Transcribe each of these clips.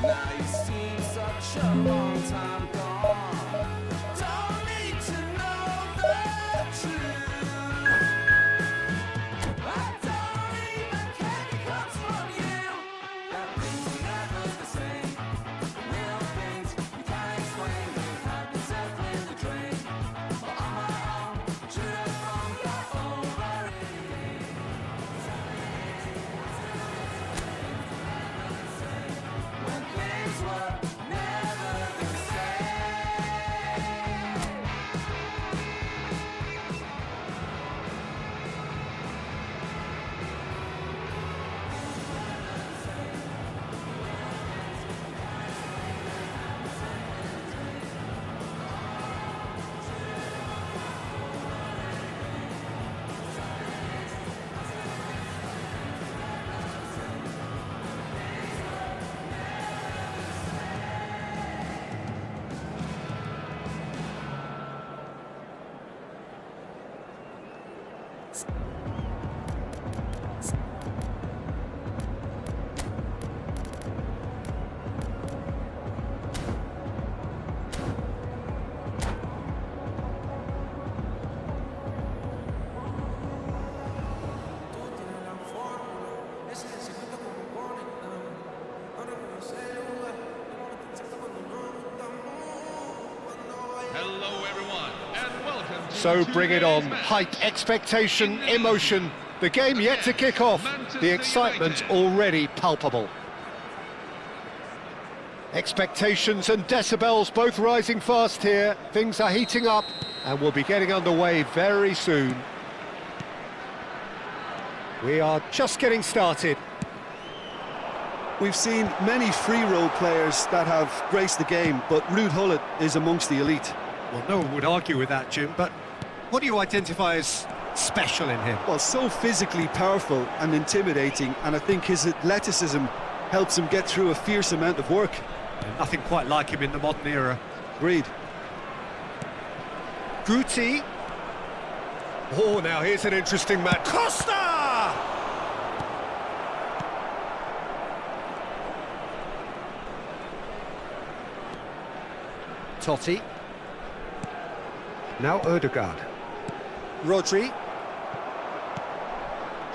Now you seem such a long time gone. Don't need to know the truth. I don't even care if it comes from you. That things are never the same. The little things you can't explain. You have been circling the drain. But on my own, should have gone got over it. When things were never the same. Hello everyone, and welcome to So bring it on. today's match. Hype, expectation, emotion. The game yet to kick off. The excitement already palpable. Expectations and decibels both rising fast here. Things are heating up and we'll be getting underway very soon. We are just getting started. We've seen many free role players that have graced the game, but Ruud Gullit is amongst the elite. Well, no one would argue with that, Jim, but what do you identify as special in him? Well, so physically powerful and intimidating, and I think his athleticism helps him get through a fierce amount of work. Nothing quite like him in the modern era. Agreed. Guti. Oh, now here's an interesting match. Costa! Totti. Now Ødegaard. Rodri.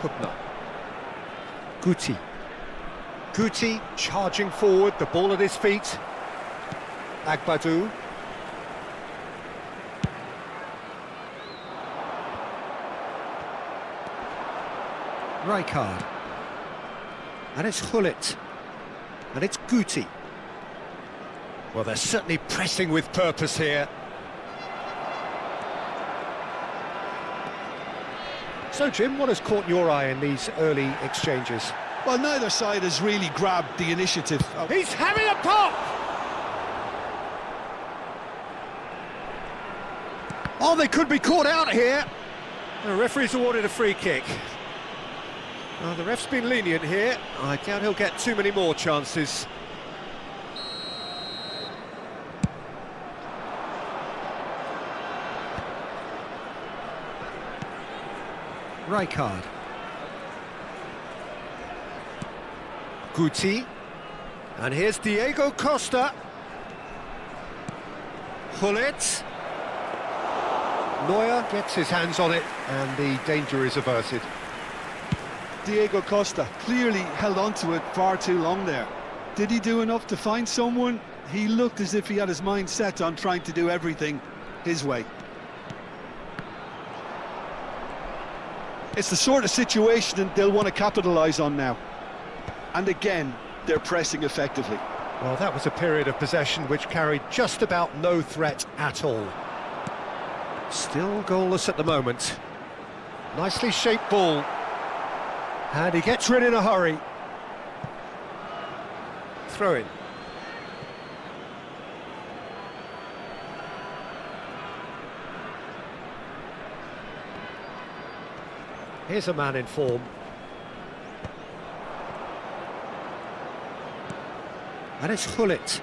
Putna. Guti. Guti charging forward, the ball at his feet. Agbadou. Rijkaard. And it's Gullit. And it's Guti. Well, they're certainly pressing with purpose here. So, Jim, what has caught your eye in these early exchanges? Well, neither side has really grabbed the initiative. He's having a pop! Oh, they could be caught out here. The referee's awarded a free kick. Well, the ref's been lenient here. I doubt he'll get too many more chances. Rijkaard. Guti. And here's Diego Costa. Gullit. Neuer gets his hands on it, and the danger is averted. Diego Costa clearly held on to it far too long there. Did he do enough to find someone? He looked as if he had his mind set on trying to do everything his way. It's the sort of situation that they'll want to capitalise on now. And again, they're pressing effectively. Well, that was a period of possession which carried just about no threat at all. Still goalless at the moment. Nicely shaped ball. And he gets rid in a hurry. Throw in. Here's a man in form. And it's Gullit.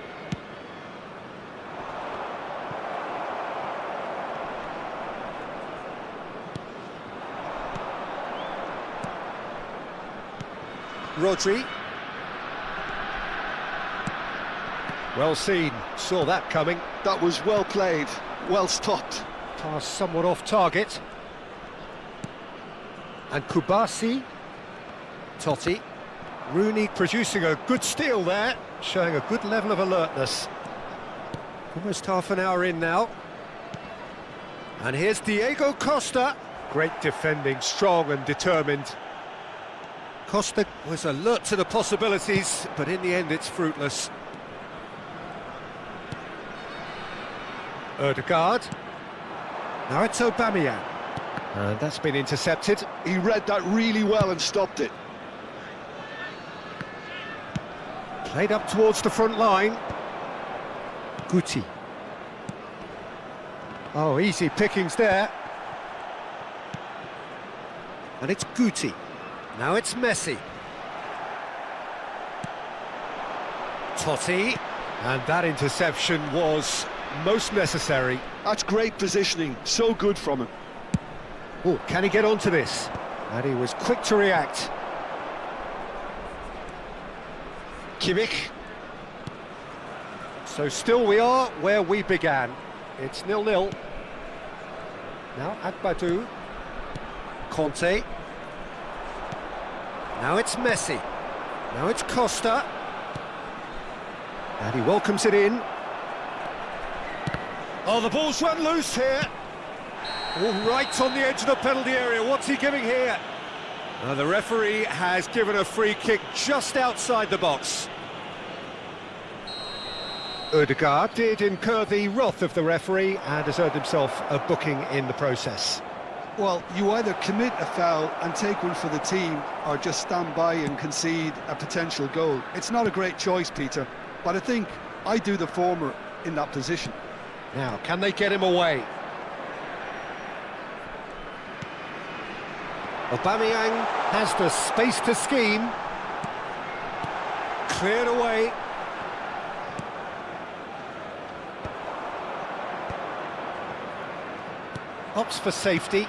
Rodri. Well seen, saw that coming. That was well played, well stopped. Pass somewhat off target. And Kubasi. Totti. Rooney producing a good steal there, showing a good level of alertness. Almost half an hour in now. And here's Diego Costa. Great defending, strong and determined. Costa was alert to the possibilities, but in the end it's fruitless. Ødegaard. Now it's Aubameyang. And that's been intercepted. He read that really well and stopped it. Played up towards the front line. Guti. Oh, easy pickings there. And it's Guti. Now it's Messi. Totti. And that interception was most necessary. That's great positioning, so good from him. Oh, can he get onto this? And he was quick to react. Kimmich. So still we are where we began. It's 0-0. Now Agbadou. Conte. Now it's Messi. Now it's Costa. And he welcomes it in. Oh, the ball's run loose here. Oh, right on the edge of the penalty area. What's he giving here? The referee has given a free kick just outside the box. Ødegaard did incur the wrath of the referee and has earned himself a booking in the process. Well, you either commit a foul and take one for the team, or just stand by and concede a potential goal. It's not a great choice, Peter, but I think I do the former in that position. Now, can they get him away? Aubameyang has the space to scheme. Cleared away. Opts for safety.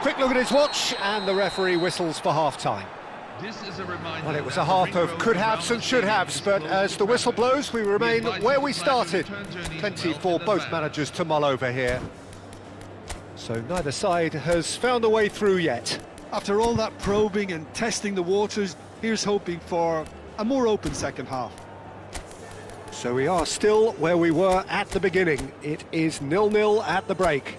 Quick look at his watch, and the referee whistles for half-time. This is a reminder. Well, it was a half of could-haves and should-haves, but as the whistle blows, we remain where we started. Plenty for both managers to mull over here. So neither side has found a way through yet. After all that probing and testing the waters, here's hoping for a more open second half. So we are still where we were at the beginning. It is 0-0 at the break.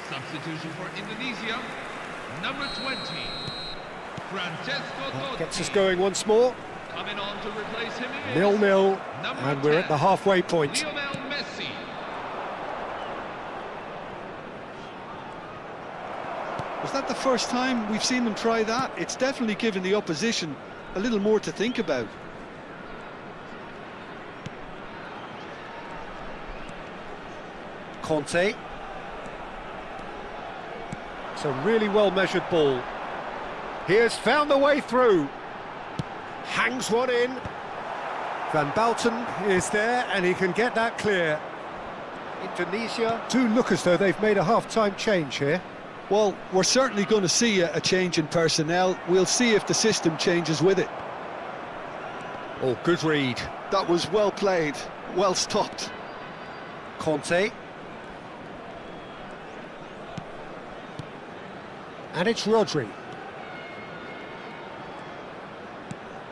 Substitution for Indonesia, number 20, Francesco Totti. Gets us going once more. Coming on to replace him is 0-0, number and we're at the halfway point. Lionel Messi. Was that the first time we've seen them try that? It's definitely given the opposition a little more to think about. Conte. It's a really well-measured ball. He has found the way through. Hangs one in. Van Bouten is there, and he can get that clear. Indonesia do look as though they've made a half-time change here. Well, we're certainly going to see a change in personnel. We'll see if the system changes with it. Oh, good read. That was well played, well stopped. Conte. And it's Rodri.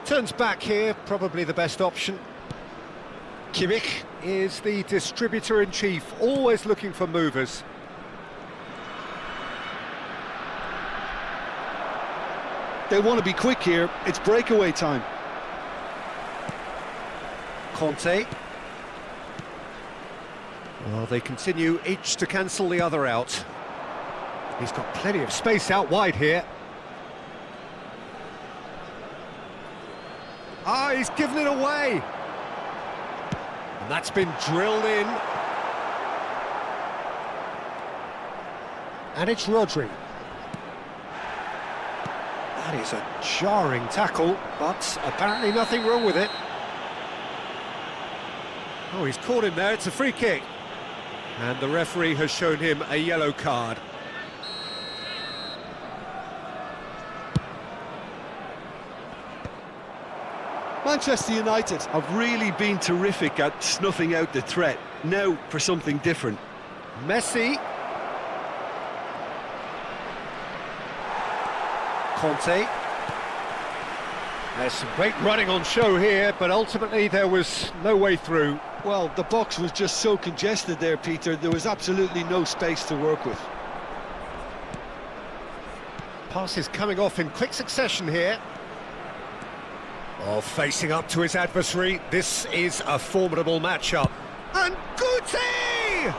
Turns back here, probably the best option. Kimmich is the distributor-in-chief, always looking for movers. They want to be quick here, it's breakaway time. Conte. Well, they continue each to cancel the other out. He's got plenty of space out wide here. Ah, he's given it away. And that's been drilled in. And it's Rodri. That is a jarring tackle, but apparently nothing wrong with it. Oh, he's caught him there, it's a free kick. And the referee has shown him a yellow card. Manchester United have really been terrific at snuffing out the threat. Now for something different. Messi. Conte. There's some great running on show here, but ultimately there was no way through. Well, the box was just so congested there, Peter. There was absolutely no space to work with. Passes coming off in quick succession here. Oh, facing up to his adversary. This is a formidable matchup. And Guti!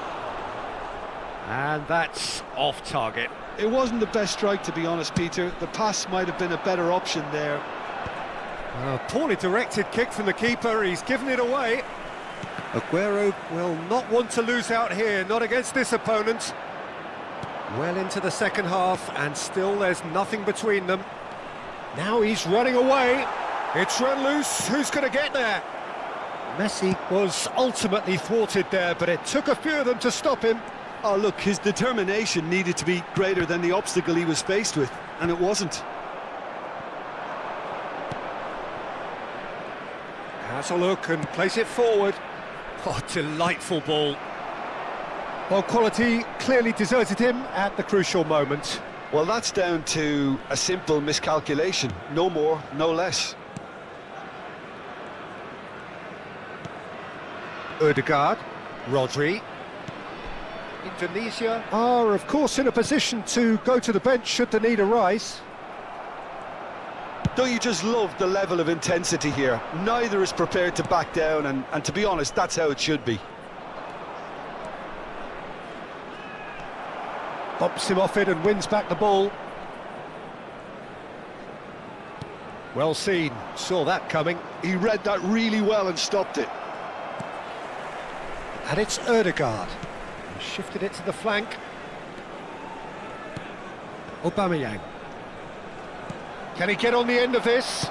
And that's off target. It wasn't the best strike, to be honest, Peter. The pass might have been a better option there. A poorly directed kick from the keeper. He's given it away. Aguero will not want to lose out here, not against this opponent. Well into the second half, and still there's nothing between them. Now he's running away. It's run loose. Who's going to get there? Messi was ultimately thwarted there, but it took a few of them to stop him. Oh, look, his determination needed to be greater than the obstacle he was faced with, and it wasn't. Has a look and plays it forward. Oh, delightful ball. Well, quality clearly deserted him at the crucial moment. Well, that's down to a simple miscalculation. No more, no less. Ødegaard, Rodri. Indonesia are, of course, in a position to go to the bench should the need arise. Don't you just love the level of intensity here? Neither is prepared to back down, and to be honest, that's how it should be. Bumps him off it and wins back the ball. Well seen, saw that coming. He read that really well and stopped it. And it's Ødegaard. Shifted it to the flank. Aubameyang. Can he get on the end of this?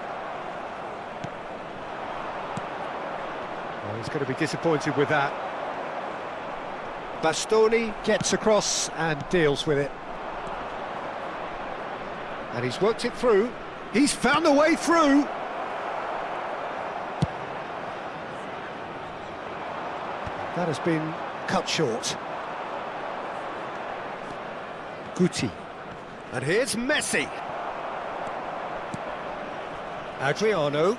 Oh, he's going to be disappointed with that. Bastoni gets across and deals with it. And he's worked it through. He's found a way through. That has been cut short. Guti. And here's Messi. Adriano.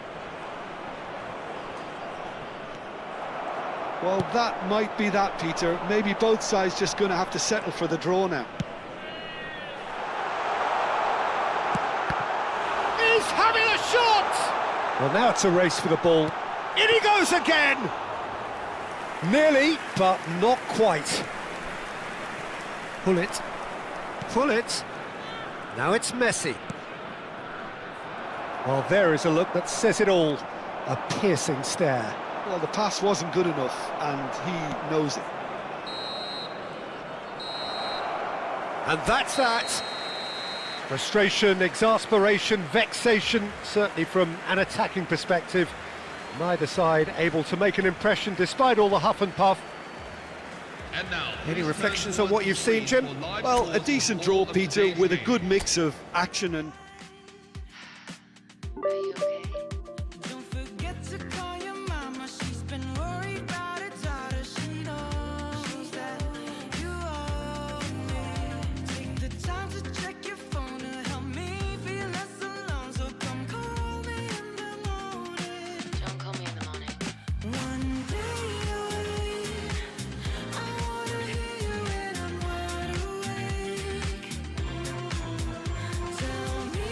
Well, that might be that, Peter. Maybe both sides just going to have to settle for the draw now. He's having a shot! Well, now it's a race for the ball. In he goes again! Nearly, but not quite. Pull it. Pull it. Now it's Messi. Well, there is a look that says it all. A piercing stare. Well, the pass wasn't good enough, and he knows it. And that's that. Frustration, exasperation, vexation, certainly from an attacking perspective. Neither side able to make an impression despite all the huff and puff. And now, Any reflections on what you've seen, Jim? Well, a decent draw, Peter, with a good mix of action and... Are you okay? Don't forget to call your mama. She's been worried about her daughter. She knows that you owe me. Take the time to check your phone to help me feel less alone. So come call me in the morning. Don't call me in the morning. One day away, I wanna hear you when I'm wide awake. Tell me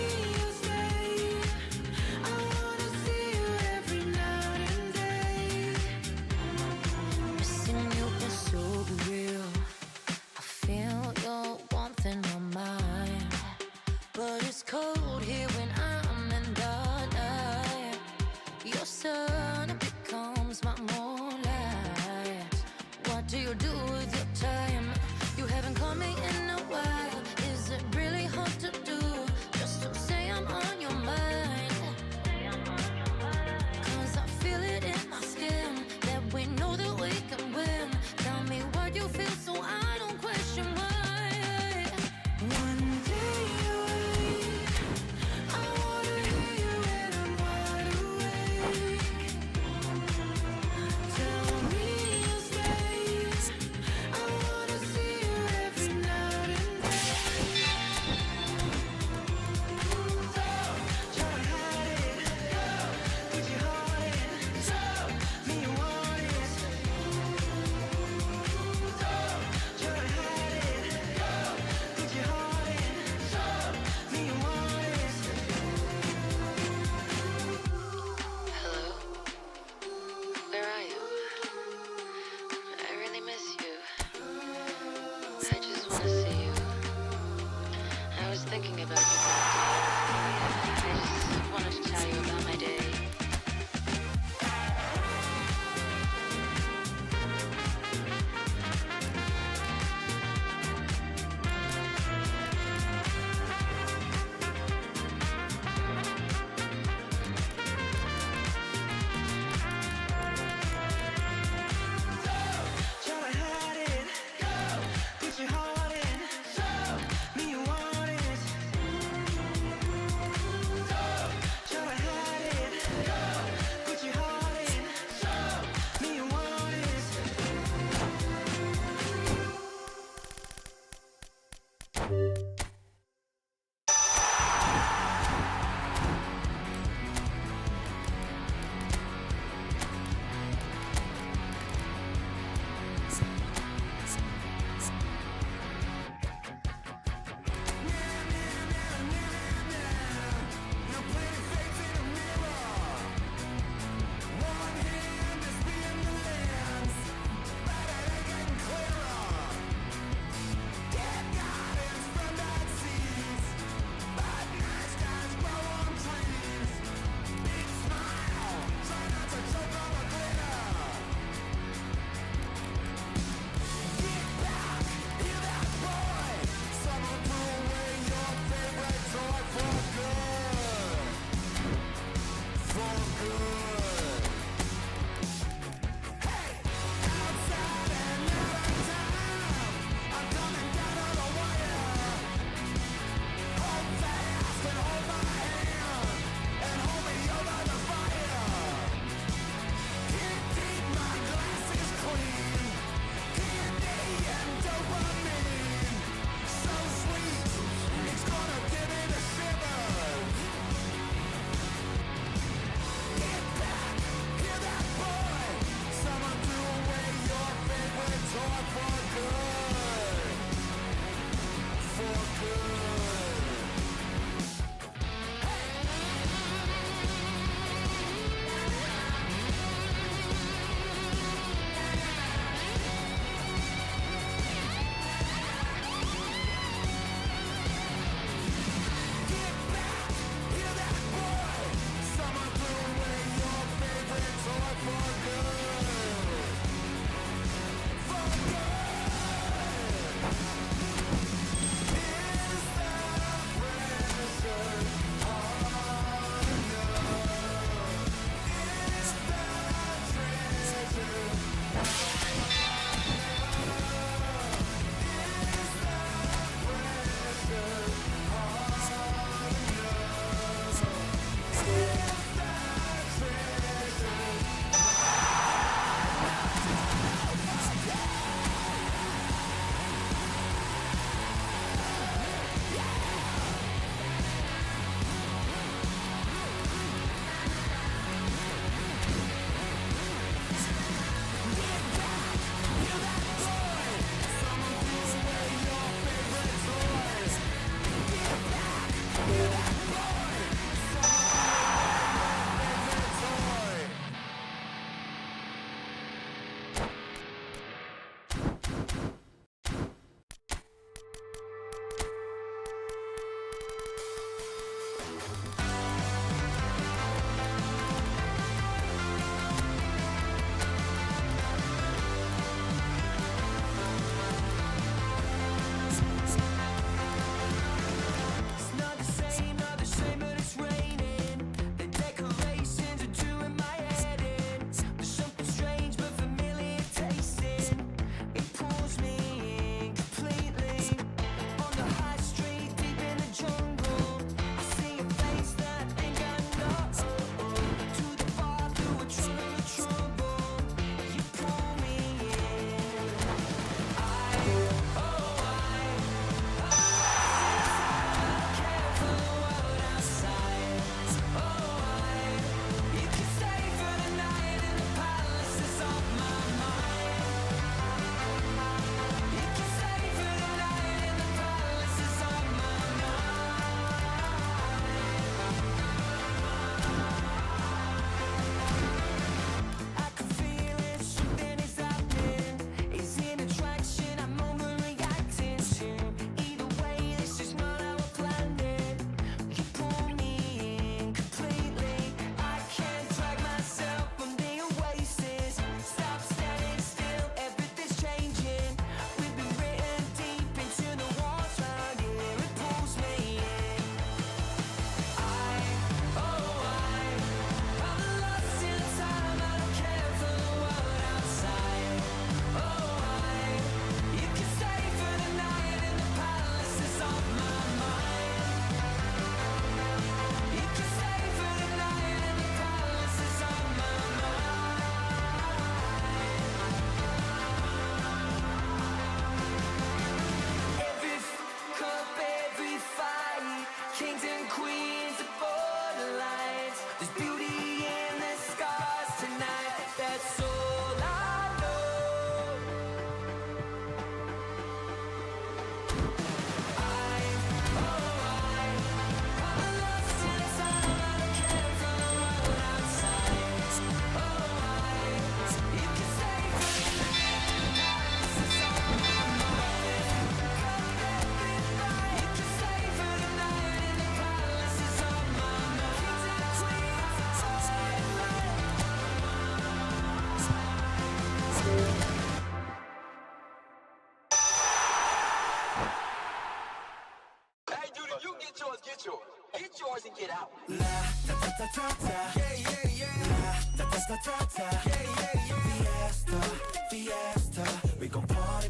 Get yours and get out. Fiesta, we gon' party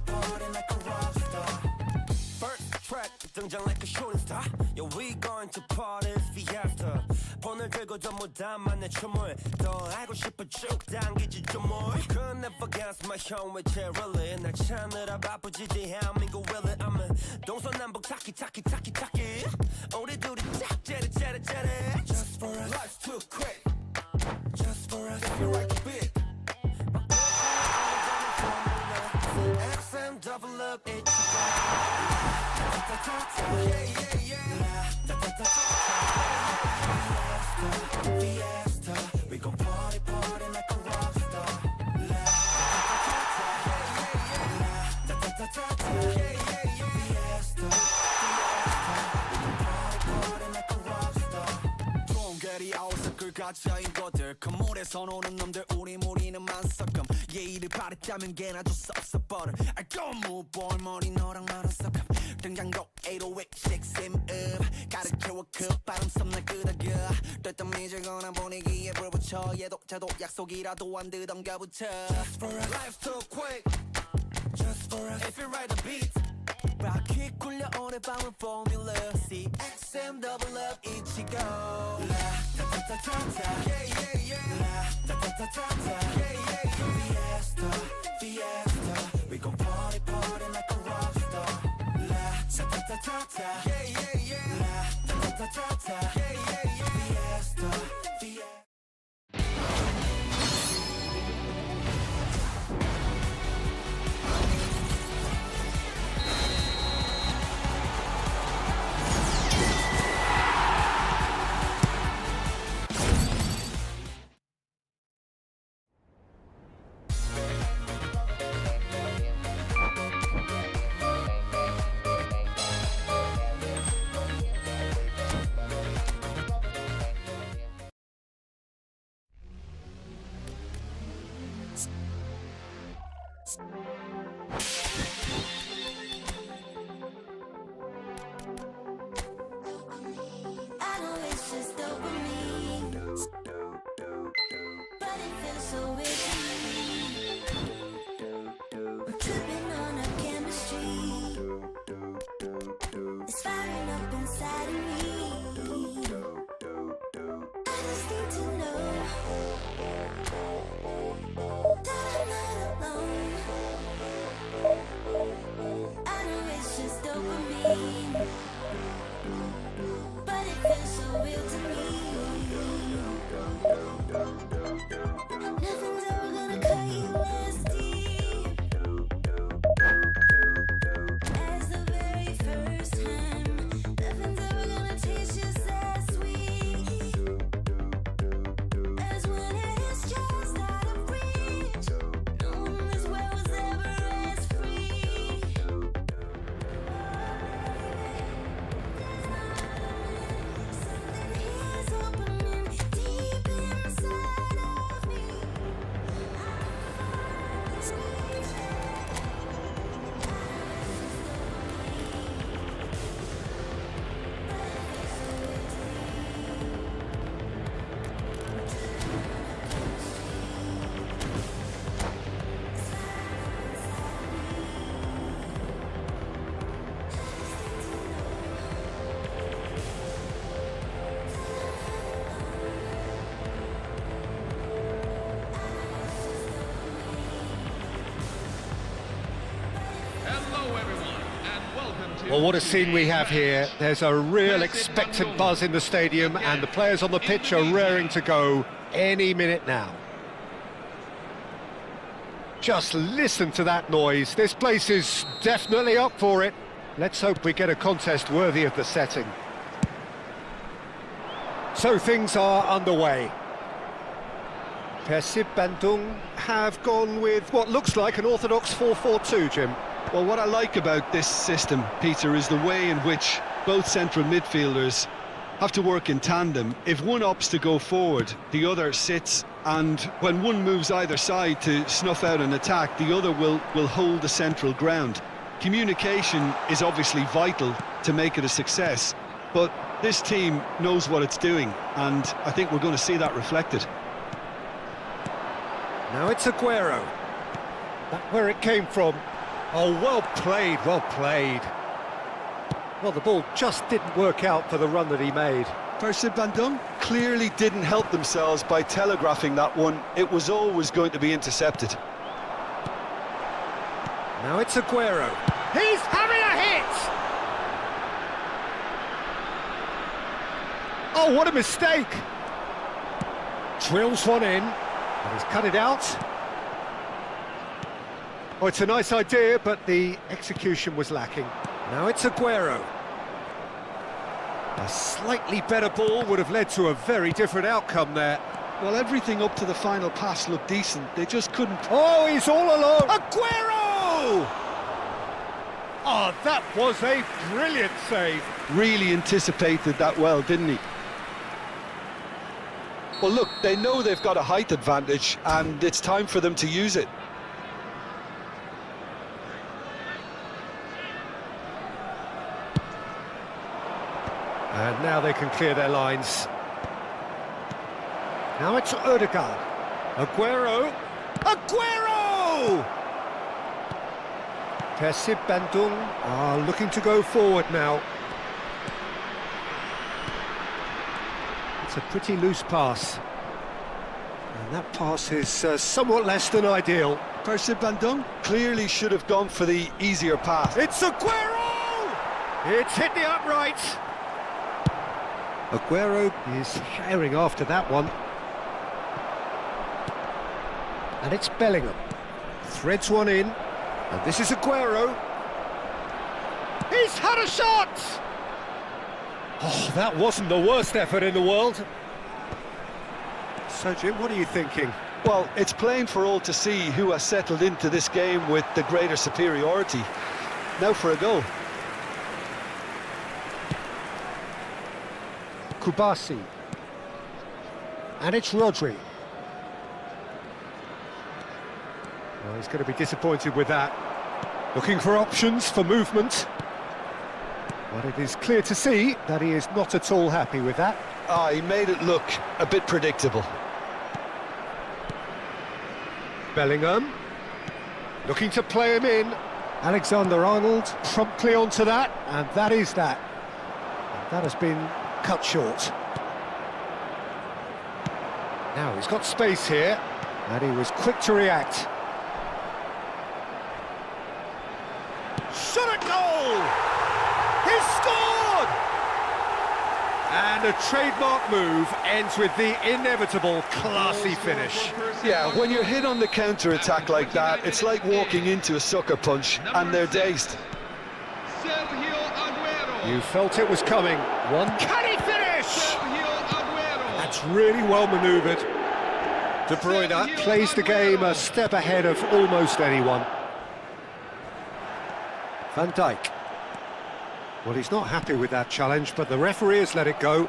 like a rock star. First track, 등장 like a shooting star. Yeah, we going to party fiesta. 폰을 들고 전부 다 만내 춤을 더 알고 싶어 쭉 당기지 좀 more. Could never guess my home with really. 날 찾느라 바쁘지 대한민국 really. I'm a 동서남북 타키. 우리 둘이 짝짜리. Just for us, life's too quick. Just for us, if you like a bit. XM double up it. Fiesta, we gon' party like a rock star. Fiesta, party like a rock star. 동결이 아웃서클 갇혀인 것들 그물에서 노는 놈들 우리는 만석금 예의를 바랬다면 걔나 좀 섭섭버려 I don't move boy 머리 너랑 나랑 섞음 등장곡 808 6M up 가르쳐와 급바람 썸날 끄덕여 됐던 미질거나 분위기에 불 붙여 얘도 자도 약속이라도 안 드덩겨붙여 Just for us, life's too quick Just for us, if you write the beat 바퀴 굴려 오늘 밤은 formula C XM double up 이치고 Fiesta, we gon' party like a rock star. Fiesta. I know it's just dopamine, but it feels so weird to me. We're tripping on our chemistry. It's firing up inside of me. I just need to know that I'm not alone. I know it's just dopamine, but it feels so real to me. Nothing's ever gonna cut you as deep as the very first time. Nothing's ever gonna taste just as sweet as when it is just out of reach. No one in this world was ever as free. Something is opening deep inside of me. Hello, everyone, and welcome to... Well, what a scene we have here. There's a real expectant buzz in the stadium, and the players on the pitch are raring to go any minute now. Just listen to that noise. This place is definitely up for it. Let's hope we get a contest worthy of the setting. So things are underway. Persib Bandung have gone with what looks like an orthodox 4-4-2, Jim. Well, what I like about this system, Peter, is the way in which both central midfielders have to work in tandem. If one opts to go forward, the other sits, and when one moves either side to snuff out an attack, the other will hold the central ground. Communication is obviously vital to make it a success. but this team knows what it's doing, and I think we're going to see that reflected. Now it's Aguero. Back where it came from. Oh, well played, well played. Well, the ball just didn't work out for the run that he made. Bandung clearly didn't help themselves by telegraphing that one. It was always going to be intercepted. Now it's Aguero. He's having a hit! Oh, what a mistake! Drills one in, and he's cut it out. Oh, it's a nice idea, but the execution was lacking. Now it's Aguero. A slightly better ball would have led to a very different outcome there. Well, everything up to the final pass looked decent. They just couldn't... Oh, he's all alone! Aguero! Oh, that was a brilliant save. Really anticipated that well, didn't he? Well, look, they know they've got a height advantage, and it's time for them to use it. And now they can clear their lines. Now it's Ødegaard. Aguero. Aguero! Bandung are looking to go forward now. It's a pretty loose pass. And that pass is somewhat less than ideal. Bandung clearly should have gone for the easier path. It's Aguero! It's hit the upright. Aguero is herring after that one. And it's Bellingham. Threads one in. And this is Aguero. He's had a shot! Oh, that wasn't the worst effort in the world. So, Jim, what are you thinking? Well, it's plain for all to see who has settled into this game with the greater superiority. Now for a goal. Kubasi. And it's Rodri. Well, he's going to be disappointed with that. Looking for options for movement. But it is clear to see that he is not at all happy with that. He made it look a bit predictable. Bellingham. Looking to play him in. Alexander-Arnold promptly onto that, and that is that. And that has been cut short. Now he's got space here, and he was quick to react. Shot at goal! He's scored! And a trademark move ends with the inevitable classy finish. Yeah, when you're hit on the counter-attack like that, it's like walking into a sucker punch, and they're dazed. You felt it was coming. One. Can he finish? That's really well manoeuvred. De Bruyne plays the game a step ahead of almost anyone. Van Dijk. Well, he's not happy with that challenge, but the referee has let it go.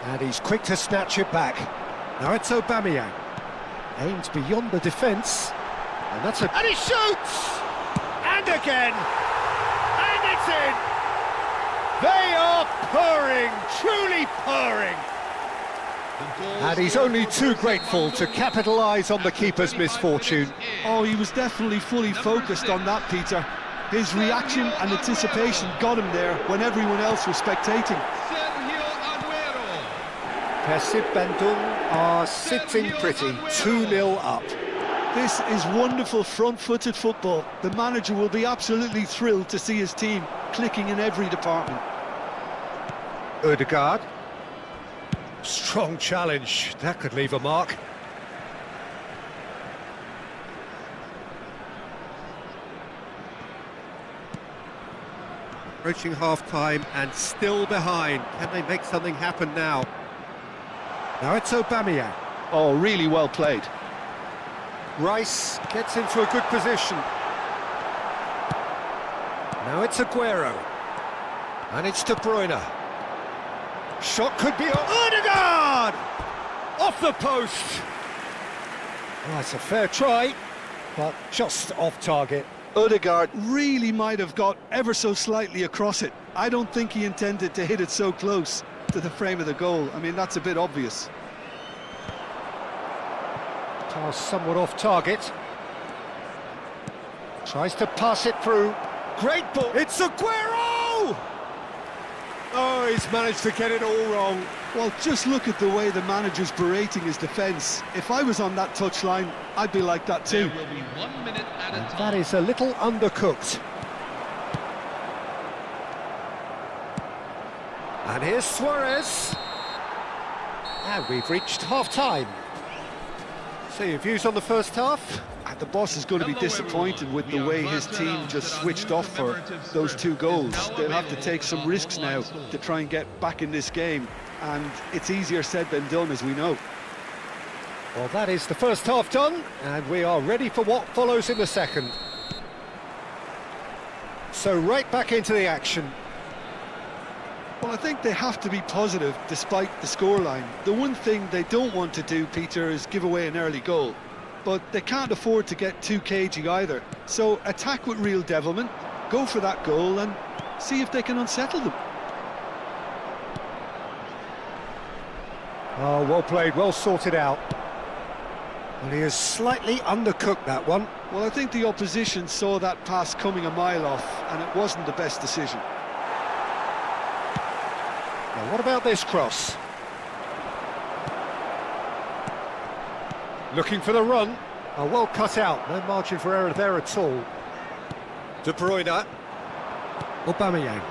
And he's quick to snatch it back. Now it's Aubameyang. Aims beyond the defence. And that's a... And he shoots! And again! And it's in! They are purring, truly purring. And he's only too grateful to capitalise on the keeper's misfortune. Oh, he was definitely fully focused on that, Peter. His reaction and anticipation got him there when everyone else was spectating. Bandung are sitting pretty, 2-0 up. This is wonderful front-footed football. The manager will be absolutely thrilled to see his team clicking in every department. Ødegaard. Strong challenge, that could leave a mark. Approaching half-time and still behind. Can they make something happen now? Now it's Aubameyang. Oh, really well played. Rice gets into a good position. Now it's Aguero. And it's De Bruyne. Shot could be... Ødegaard! Off the post! Well, that's a fair try, but just off target. Odegaard really might have got ever so slightly across it. I don't think he intended to hit it so close to the frame of the goal. I mean, that's a bit obvious. Pass somewhat off target. Tries to pass it through. Great ball. It's Aguero! Oh, he's managed to get it all wrong. Well, just look at the way the manager's berating his defence. If I was on that touchline, I'd be like that too. There will be 1 minute at a time. That is a little undercooked. And here's Suarez. And we've reached half-time. So your views on the first half? The boss is going to be disappointed with the way his team just switched off for those 2 goals. They'll have to take some risks now to try and get back in this game, and it's easier said than done, as we know. Well, that is the first half done, and we are ready for what follows in the second. So right back into the action. Well, I think they have to be positive despite the scoreline. The one thing they don't want to do, Peter, is give away an early goal. But they can't afford to get too cagey either. So attack with real devilment, go for that goal and see if they can unsettle them. Oh, well played, well sorted out. Well, he has slightly undercooked that one. Well, I think the opposition saw that pass coming a mile off, and it wasn't the best decision. Now, what about this cross? Looking for the run. Oh, well cut out. No margin for error there at all. De Bruyne. Aubameyang.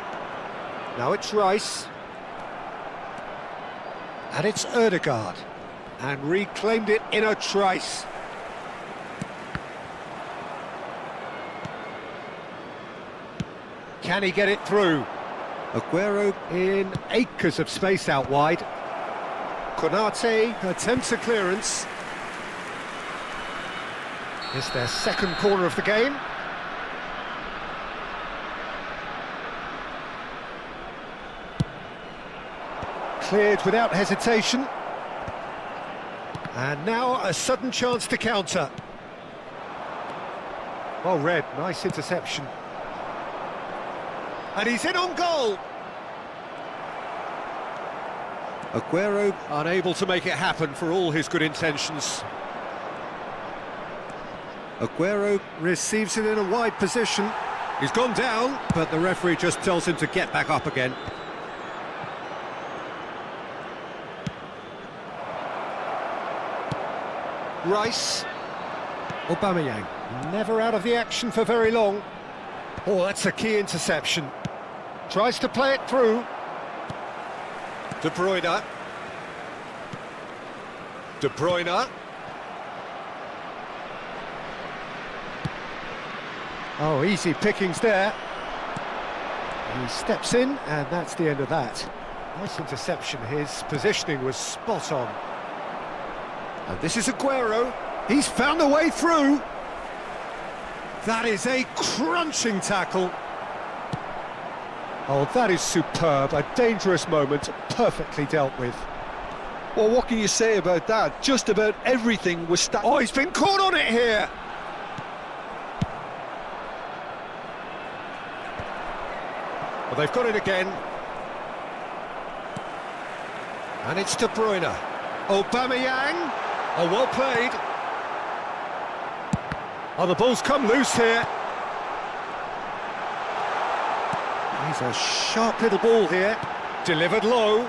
Now it's Rice. And it's Odegaard. And reclaimed it in a trice. Can he get it through? Aguero in acres of space out wide. Konate attempts a clearance. It's their second corner of the game. Cleared without hesitation. And now a sudden chance to counter. Well read, nice interception. And he's in on goal. Aguero unable to make it happen for all his good intentions. Aguero receives it in a wide position. He's gone down, but the referee just tells him to get back up again. Rice. Aubameyang, never out of the action for very long. Oh, that's a key interception. Tries to play it through. De Bruyne. De Bruyne. Oh, easy pickings there. He steps in, and that's the end of that. Nice interception. His positioning was spot on. And this is Aguero. He's found a way through. That is a crunching tackle. Oh, that is superb. A dangerous moment, perfectly dealt with. Well, what can you say about that? Just about everything was Oh, he's been caught on it here. Well, they've got it again. And it's De Bruyne. Aubameyang. Oh, well played. Oh, the ball's come loose here. He's a sharp little ball here. Delivered low.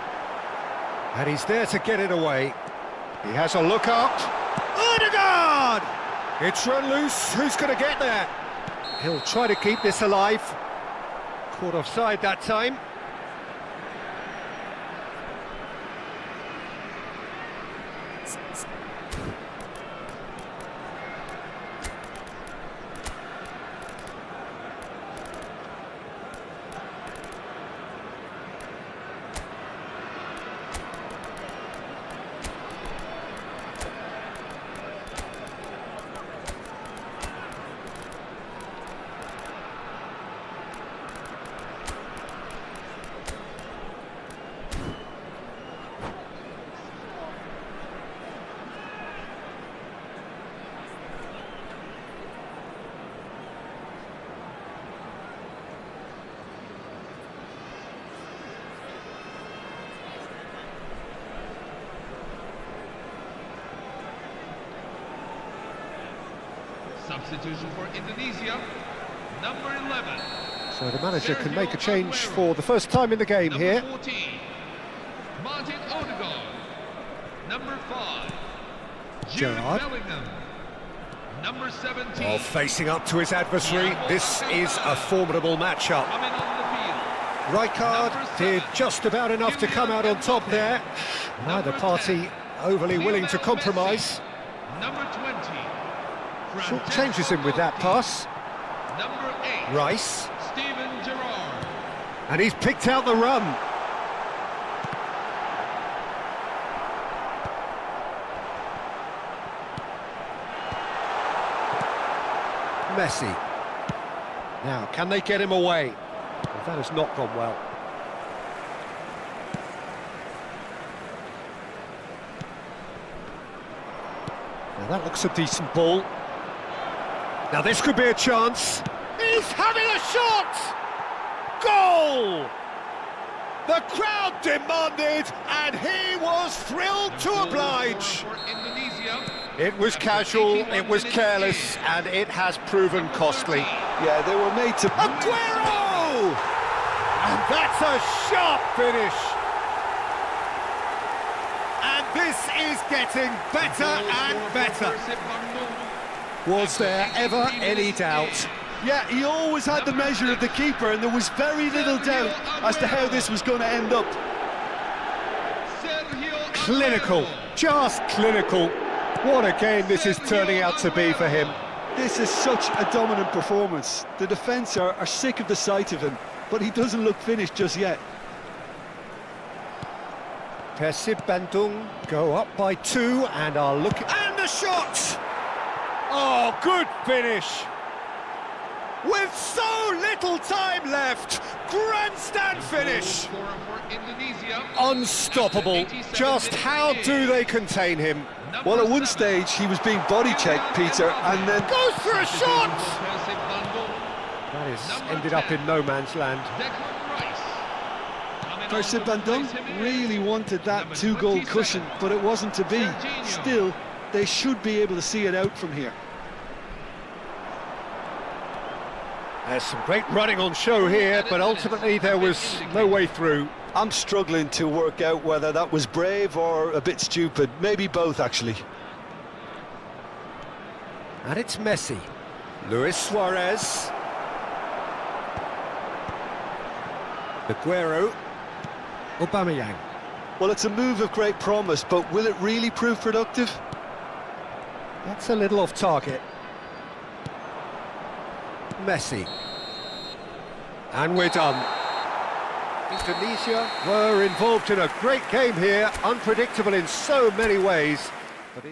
And he's there to get it away. He has a look up. Odegaard! It's run loose. Who's going to get there? He'll try to keep this alive. Caught offside that time. Substitution for Indonesia, number 11. So the manager can make a Sergio change Aguero. for the first time in the game Number here. 14, Martin Odegaard. Number 5, Jude Gerrard. Bellingham. Number 17, Oh, facing up to his adversary, this is a formidable matchup. coming on the field. Rijkaard Number did 7, just about enough to come out on top there. Neither Number party overly willing to Lionel compromise. Messi. Number 20, Short Francesco changes him with that Totti. pass. Number 8, Rice, Steven Gerrard. and he's picked out the run. Messi. Now, can they get him away? Well, that has not gone well. Now, that looks a decent ball. Now, this could be a chance. He's having a shot! Goal! The crowd demanded, and he was thrilled to oblige. For Indonesia. It was casual, it was careless, and it has proven costly. Yeah, they were made to... Aguero! And that's a sharp finish. And this is getting better and better. Was there ever any doubt? Yeah, he always had the measure of the keeper, and there was very little doubt as to how this was going to end up. Clinical, just clinical. What a game this is turning out to be for him. This is such a dominant performance. The defence are sick of the sight of him, but he doesn't look finished just yet. Persib Bandung go up by 2 and are looking... And the shot! Oh, good finish! With so little time left, grandstand finish! Unstoppable. Just how do they contain him? Well, at one stage he was being body-checked, Peter, and then... Goes for a shot! That is ended up in no man's land. Persib Bandung really wanted that two-goal cushion, but it wasn't to be. Still, they should be able to see it out from here. There's some great running on show here, but ultimately there was no way through. I'm struggling to work out whether that was brave or a bit stupid. Maybe both, actually. And it's Messi. Luis Suarez. Aguero. Aubameyang. Well, it's a move of great promise, but will it really prove productive? That's a little off target. Messi. And we're done. Indonesia were involved in a great game here, unpredictable in so many ways. But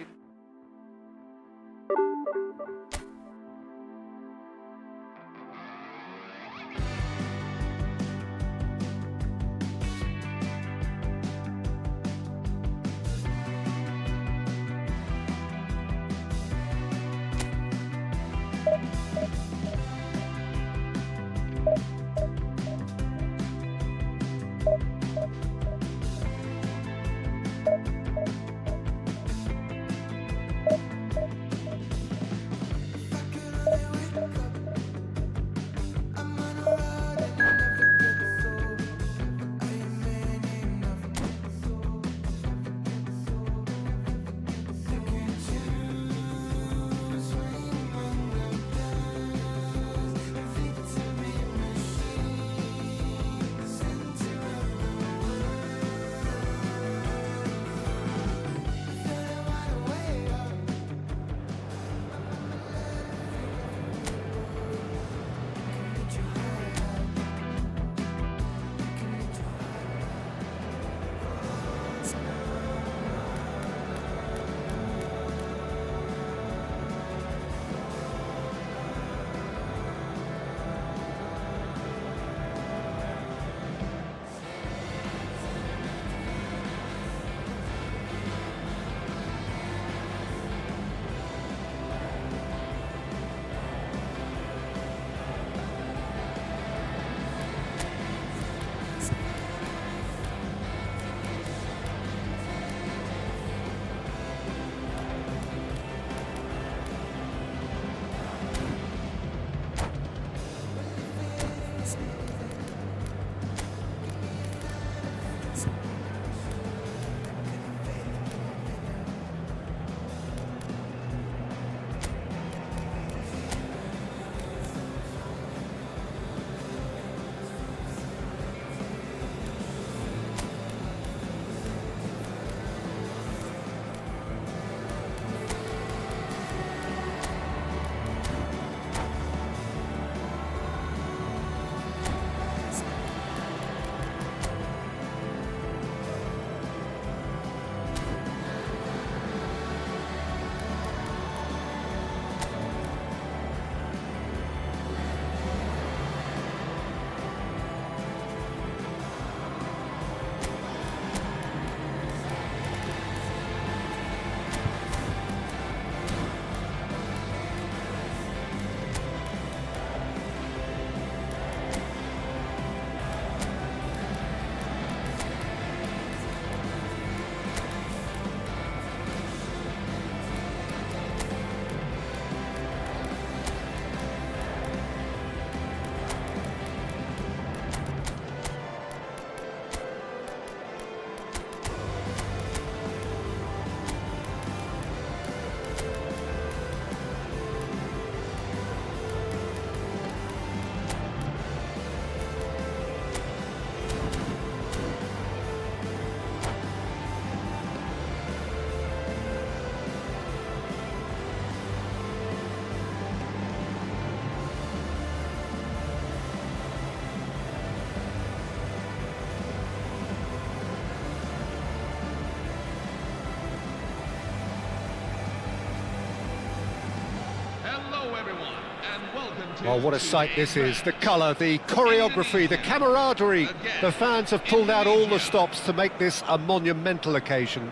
Hello, everyone, and welcome to... Well, what a sight this is. The colour, the choreography, the camaraderie. The fans have pulled out all the stops to make this a monumental occasion.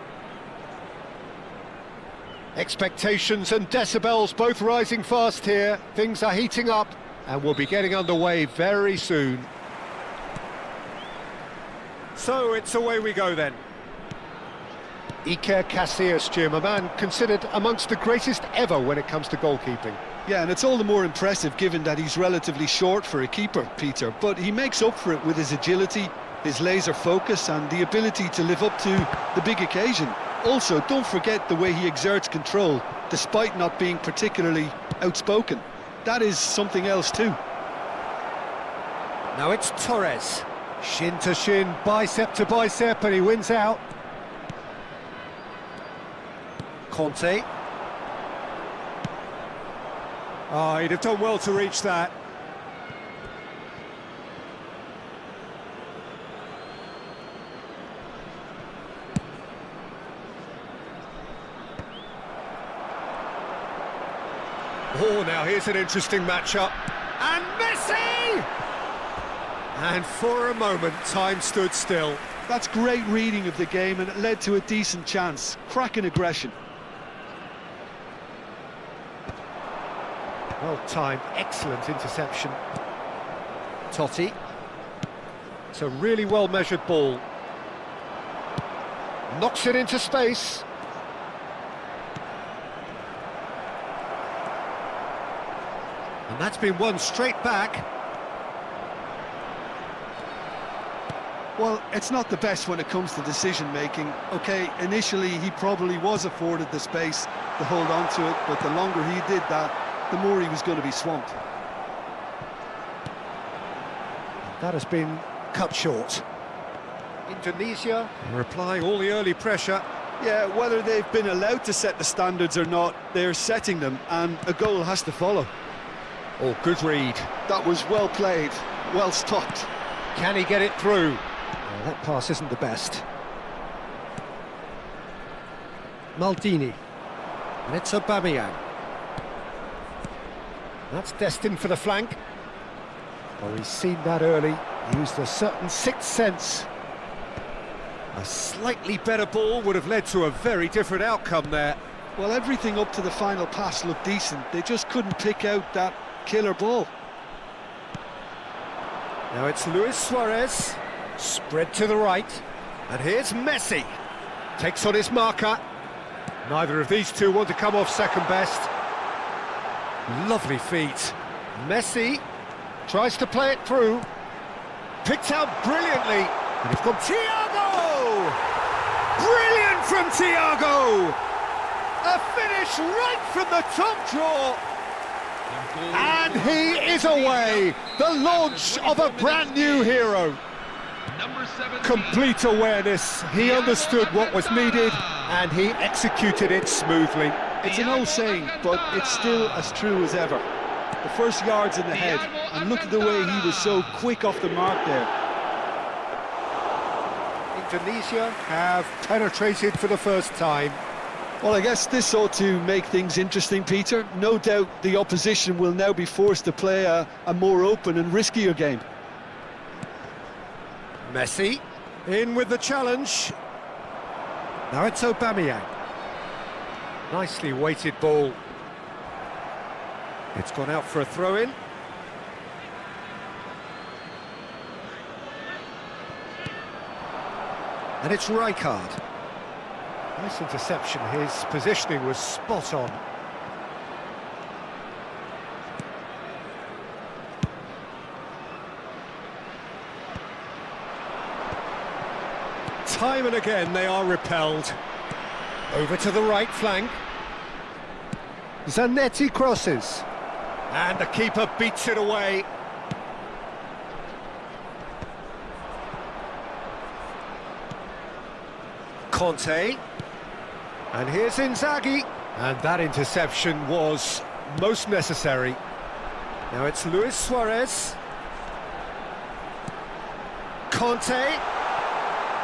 Expectations and decibels both rising fast here. Things are heating up and we'll be getting underway very soon. So it's away we go then. Iker Casillas, Jim, a man considered amongst the greatest ever when it comes to goalkeeping. Yeah, and it's all the more impressive given that he's relatively short for a keeper, Peter. But he makes up for it with his agility, his laser focus and the ability to live up to the big occasion. Also, don't forget the way he exerts control, despite not being particularly outspoken. That is something else too. Now it's Torres. Shin to shin, bicep to bicep, and he wins out. Conte. Oh, he'd have done well to reach that. Oh, now here's an interesting matchup. And Messi! And for a moment, time stood still. That's great reading of the game and it led to a decent chance. Cracking aggression. Well timed, excellent interception. Totti. It's a really well measured ball. Knocks it into space. And that's been won straight back. Well, it's not the best when it comes to decision-making. OK, initially he probably was afforded the space to hold on to it, but the longer he did that, the more he was going to be swamped. That has been cut short. Indonesia are applying all the early pressure. Yeah, whether they've been allowed to set the standards or not, they're setting them, and a goal has to follow. Oh, good read. That was well played, well stopped. Can he get it through? Well, that pass isn't the best. Maldini. And it's Aubameyang. That's destined for the flank. Well, he's seen that early. He used a certain sixth sense. A slightly better ball would have led to a very different outcome there. Well, everything up to the final pass looked decent. They just couldn't pick out that killer ball. Now it's Luis Suarez, spread to the right, and here's Messi. Takes on his marker. Neither of these two want to come off second best. Lovely feet. Messi tries to play it through. Picked out brilliantly. And it's gone Thiago! Brilliant from Thiago! A finish right from the top draw. And he is away. The launch of a brand new hero. Number 17. Complete awareness. He understood what was needed and he executed it smoothly. It's an old saying, but it's still as true as ever. The first yard's in the head, and look at the way he was so quick off the mark there. Indonesia have penetrated for the first time. Well, I guess this ought to make things interesting, Peter. No doubt the opposition will now be forced to play a more open and riskier game. Messi in with the challenge. Now it's Aubameyang. Nicely weighted ball. It's gone out for a throw-in. And it's Rijkaard. Nice interception. His positioning was spot on. Time and again they are repelled. Over to the right flank. Zanetti crosses. And the keeper beats it away. Conte. And here's Inzaghi. And that interception was most necessary. Now it's Luis Suarez. Conte.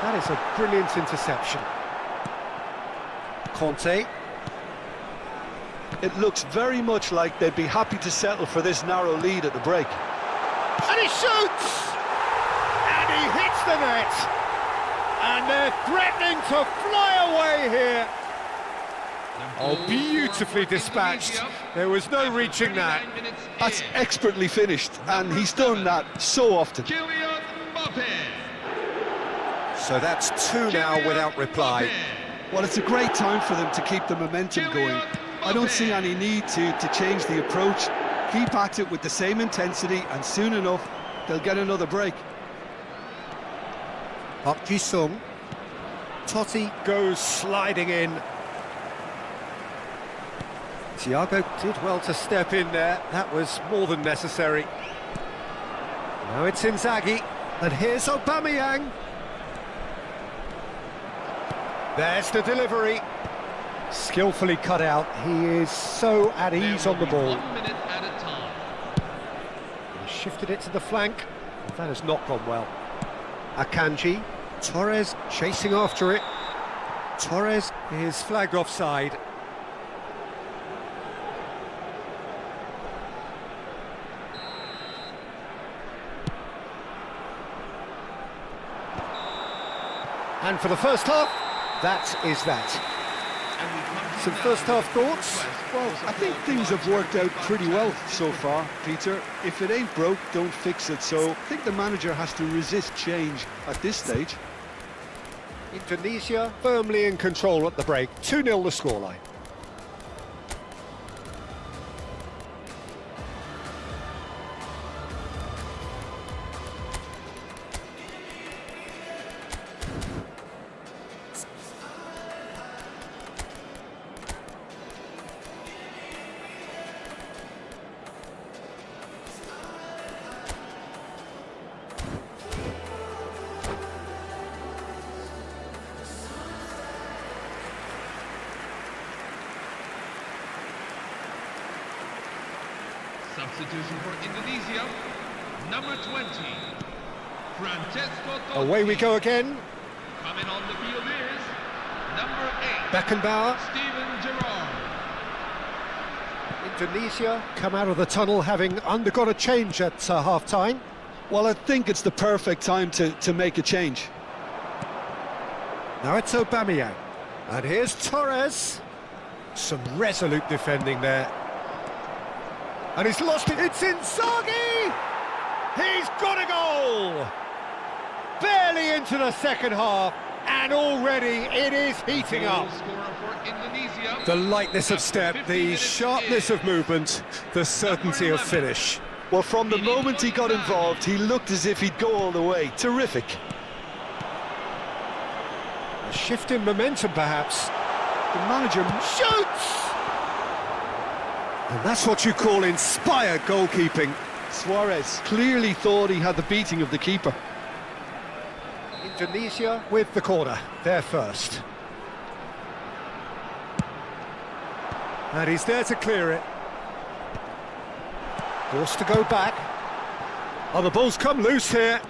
That is a brilliant interception. Conte. It looks very much like they'd be happy to settle for this narrow lead at the break. And he shoots! And he hits the net! And they're threatening to fly away here. Oh, beautifully dispatched. There was no reaching that. That's expertly finished, and he's done that so often. Kylian Mbappe. So that's two now without reply. Well, it's a great time for them to keep the momentum going. I don't see any need to change the approach. Keep at it with the same intensity, and soon enough, they'll get another break. Park Ji-sung. Totti goes sliding in. Thiago did well to step in there. That was more than necessary. Now it's Inzaghi. And here's Aubameyang. There's the delivery. Skillfully cut out. He is so at ease on the ball. 1 minute at a time. He shifted it to the flank. That has not gone well. Akanji. Torres chasing after it. Torres is flagged offside. And for the first half, that is that. Some first half thoughts? Well, I think things have worked out pretty well so far, Peter. If it ain't broke, don't fix it. So I think the manager has to resist change at this stage. Indonesia firmly in control at the break. 2-0 the scoreline. Substitution for Indonesia, number 20, Francesco Totti. Away we go again. Coming on the field is number 8, Beckenbauer. Steven Gerrard. Indonesia come out of the tunnel having undergone a change at half-time. Well, I think it's the perfect time to make a change. Now it's Aubameyang. And here's Torres. Some resolute defending there. And he's lost it. It's Inzaghi! He's got a goal! Barely into the second half, and already it is heating up. Goal scorer for Indonesia. The lightness of step, the sharpness of movement, the certainty of finish. Well, from the moment he got involved, he looked as if he'd go all the way. Terrific. A shift in momentum, perhaps. The manager Shoots! And that's what you call inspired goalkeeping. Suarez clearly thought he had the beating of the keeper. Indonesia with the corner, they're first. And he's there to clear it. Forced to go back. Oh, the ball's come loose here.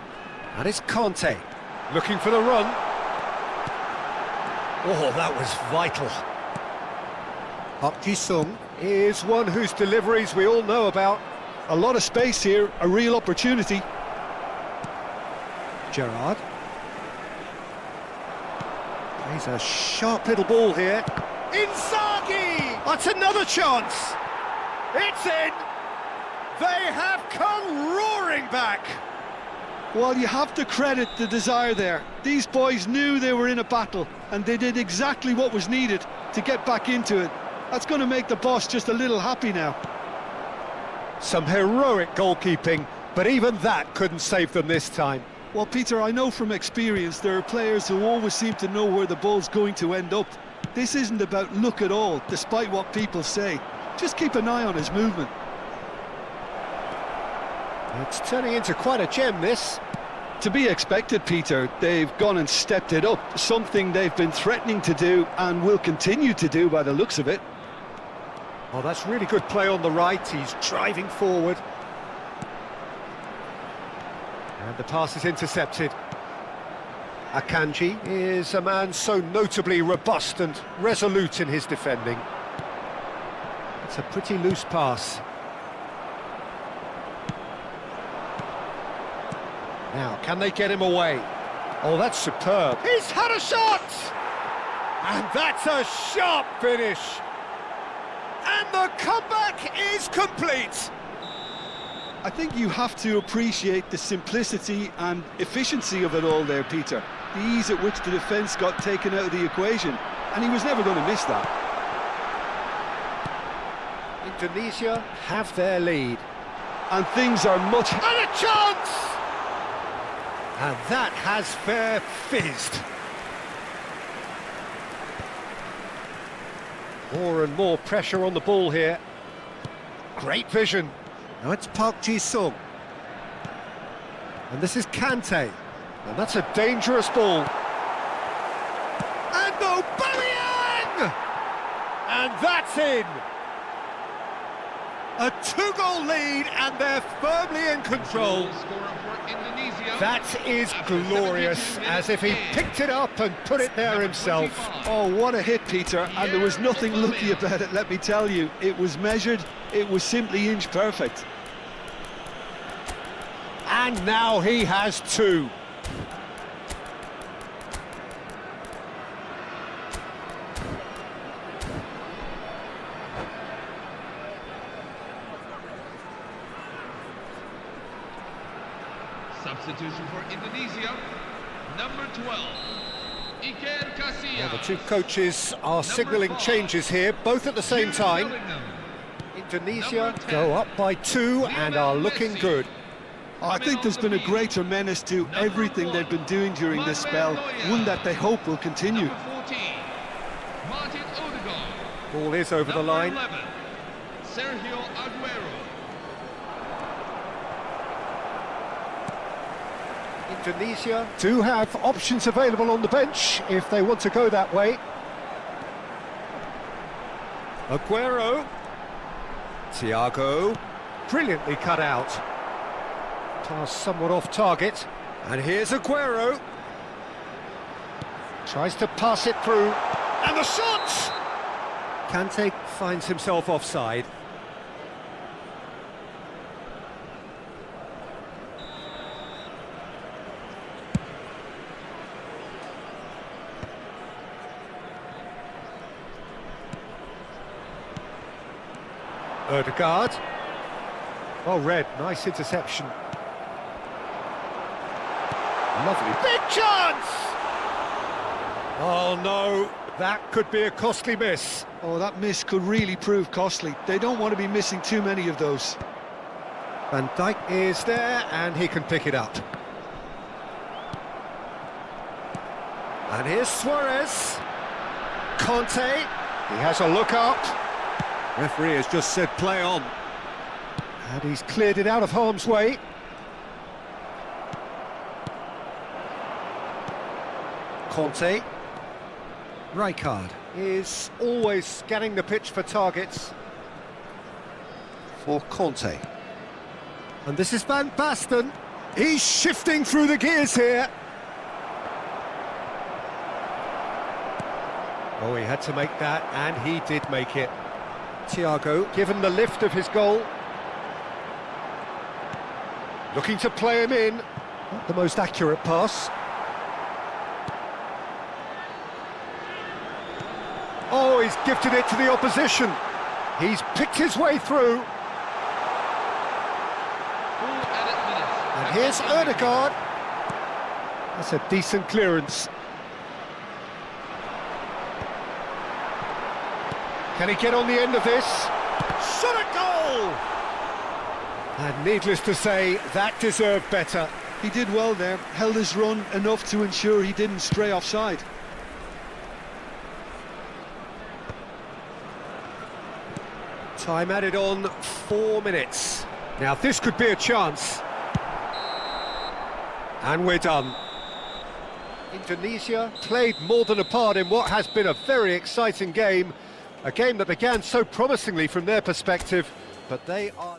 And it's Conte, looking for the run. Oh, that was vital. Park Ji-sung is one whose deliveries we all know about. A lot of space here, a real opportunity. Gerrard. Plays a sharp little ball here. Inzaghi! That's another chance! It's in! They have come roaring back! Well, you have to credit the desire there. These boys knew they were in a battle, and they did exactly what was needed to get back into it. That's going to make the boss just a little happy now. Some heroic goalkeeping, but even that couldn't save them this time. Well, Peter, I know from experience there are players who always seem to know where the ball's going to end up. This isn't about luck at all, despite what people say. Just keep an eye on his movement. It's turning into quite a gem, this. To be expected, Peter. They've gone and stepped it up, something they've been threatening to do and will continue to do by the looks of it. Oh, that's really good play on the right. He's driving forward. And the pass is intercepted. Akanji is a man so notably robust and resolute in his defending. It's a pretty loose pass. Now, can they get him away? Oh, that's superb. He's had a shot! And that's a sharp finish. And the comeback is complete. I think you have to appreciate the simplicity and efficiency of it all there, Peter. The ease at which the defence got taken out of the equation, and he was never going to miss that. Indonesia have their lead. And things are much... And a chance! And that has fair fizzed. More and more pressure on the ball here. Great vision. Now it's Park Ji-sung. And this is Kante. And that's a dangerous ball. And Aubameyang! And that's in. A two-goal lead, and they're firmly in control. That is glorious, as if he picked it up and put it there himself. Oh, what a hit, Peter, and there was nothing lucky about it, let me tell you. It was measured, it was simply inch perfect. And now he has two. Substitution for Indonesia, number 12, Iker Casillas. Well, the two coaches are signalling changes here, both at the same time. Indonesia go up by 2 and are looking good. I think there's been a greater menace to everything they've been doing during this spell, one that they hope will continue. Number 14, Martin Odegaard. Ball is over the line. 11, Sergio Aguero. Indonesia do have options available on the bench if they want to go that way. Aguero. Thiago. Brilliantly cut out. Pass somewhat off target. And here's Aguero. Tries to pass it through. And the shot! Kante finds himself offside. Odegaard. Well read, nice interception. Lovely. Big chance! Oh no, that could be a costly miss. Oh, that miss could really prove costly. They don't want to be missing too many of those. Van Dijk is there and he can pick it up. And here's Suarez. Conte, he has a look up. Referee has just said play on. And he's cleared it out of harm's way. Conte. Rijkaard is always scanning the pitch for targets. For Conte. And this is Van Basten. He's shifting through the gears here. Oh, he had to make that, and he did make it. Thiago, given the lift of his goal. Looking to play him in. Not the most accurate pass. Oh, he's gifted it to the opposition. He's picked his way through. And here's Odegaard. That's a decent clearance. Can he get on the end of this? Shot a goal! And needless to say, that deserved better. He did well there, held his run enough to ensure he didn't stray offside. Time added on 4 minutes. Now this could be a chance. And we're done. Indonesia played more than a part in what has been a very exciting game. A game that began so promisingly from their perspective, but they are...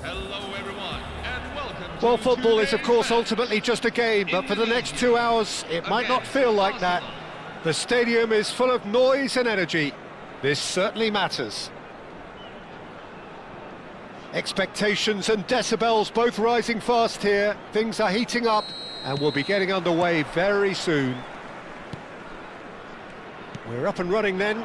Hello everyone, and welcome Well, to football is, of today's course, match. ultimately just a game, but for the next 2 hours, it might not feel like that. The stadium is full of noise and energy. This certainly matters. Expectations and decibels both rising fast here. Things are heating up, and we'll be getting underway very soon. We're up and running then.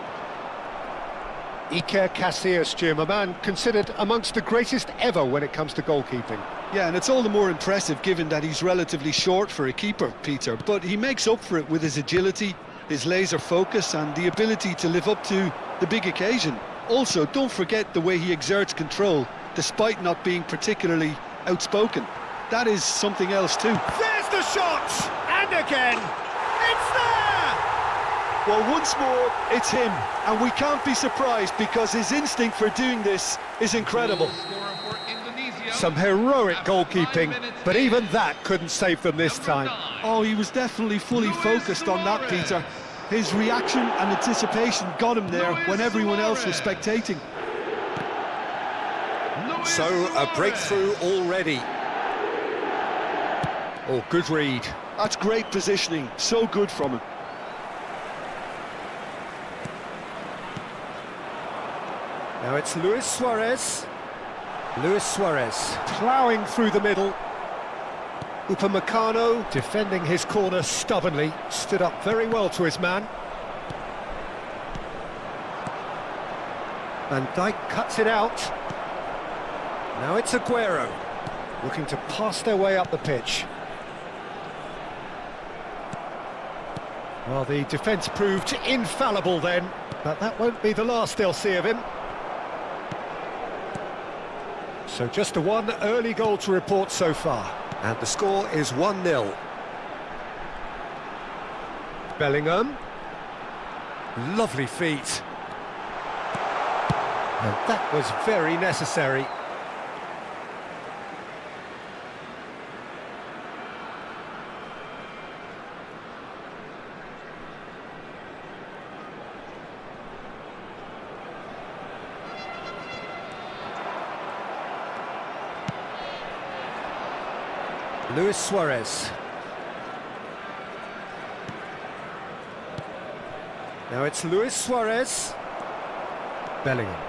Iker Casillas, Jim, a man considered amongst the greatest ever when it comes to goalkeeping. Yeah, and it's all the more impressive given that he's relatively short for a keeper, Peter. But he makes up for it with his agility, his laser focus and the ability to live up to the big occasion. Also, don't forget the way he exerts control, despite not being particularly outspoken. That is something else too. There's the shot! And again! It's there! Well, once more, it's him. And we can't be surprised because his instinct for doing this is incredible. Scorer for Indonesia. Some heroic After goalkeeping, 5 minutes but in, even that couldn't save them this number time. 9. Oh, he was definitely fully Luis focused on that, Suarez. Peter. His reaction and anticipation got him there Luis when everyone else was Suarez. spectating. Luis So, a Suarez. breakthrough already. Oh, good read. That's great positioning, so good from him. Now it's Luis Suarez. Luis Suarez ploughing through the middle. Upamecano defending his corner stubbornly, stood up very well to his man. Van Dijk cuts it out. Now it's Aguero, looking to pass their way up the pitch. Well, the defence proved infallible then, but that won't be the last they'll see of him. So just the one early goal to report so far, and the score is 1-0. Bellingham. Lovely feet. And that was very necessary. Luis Suarez. Now it's Luis Suarez. Bellingham.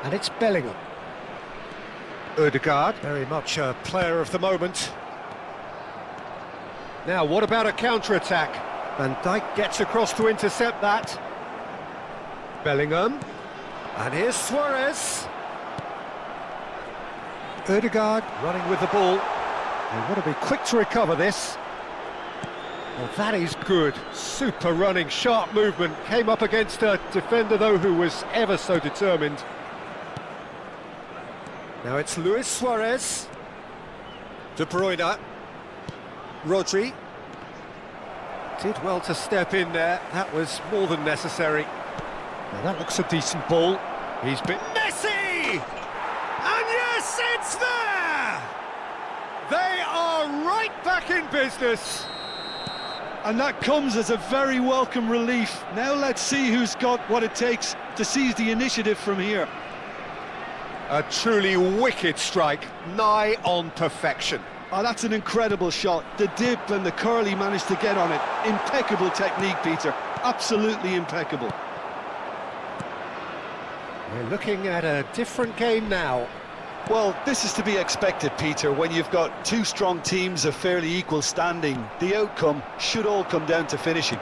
And it's Bellingham. Ødegaard, very much a player of the moment. Now, what about a counter-attack? Van Dijk gets across to intercept that. Bellingham. And here's Suarez. Ødegaard running with the ball. They want to be quick to recover this. Well, that is good. Super running, sharp movement. Came up against a defender, though, who was ever so determined. Now it's Luis Suarez. De Bruyne. Rodri. Did well to step in there. That was more than necessary. Now that looks a decent ball. He's been... Messi! And yes, it's there! They right back in business. And that comes as a very welcome relief. Now let's see who's got what it takes to seize the initiative from here. A truly wicked strike, nigh on perfection. Oh, that's an incredible shot. The dip and the curl he managed to get on it. Impeccable technique, Peter. Absolutely impeccable. We're looking at a different game now. Well, this is to be expected, Peter. When you've got two strong teams of fairly equal standing, the outcome should all come down to finishing.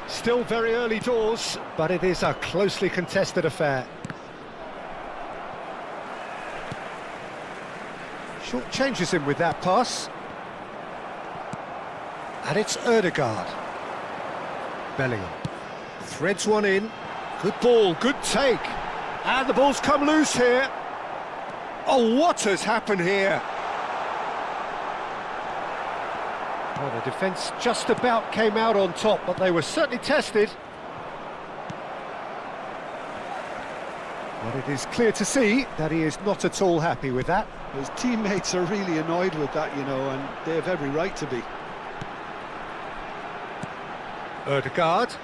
Still very early doors, but it is a closely contested affair. Short changes him with that pass. And it's Ødegaard. Bellingham threads one in. Good ball, good take. And the ball's come loose here. Oh, what has happened here? Well, the defence just about came out on top, but they were certainly tested. But it is clear to see that he is not at all happy with that. His teammates are really annoyed with that, you know, and they have every right to be. Ødegaard.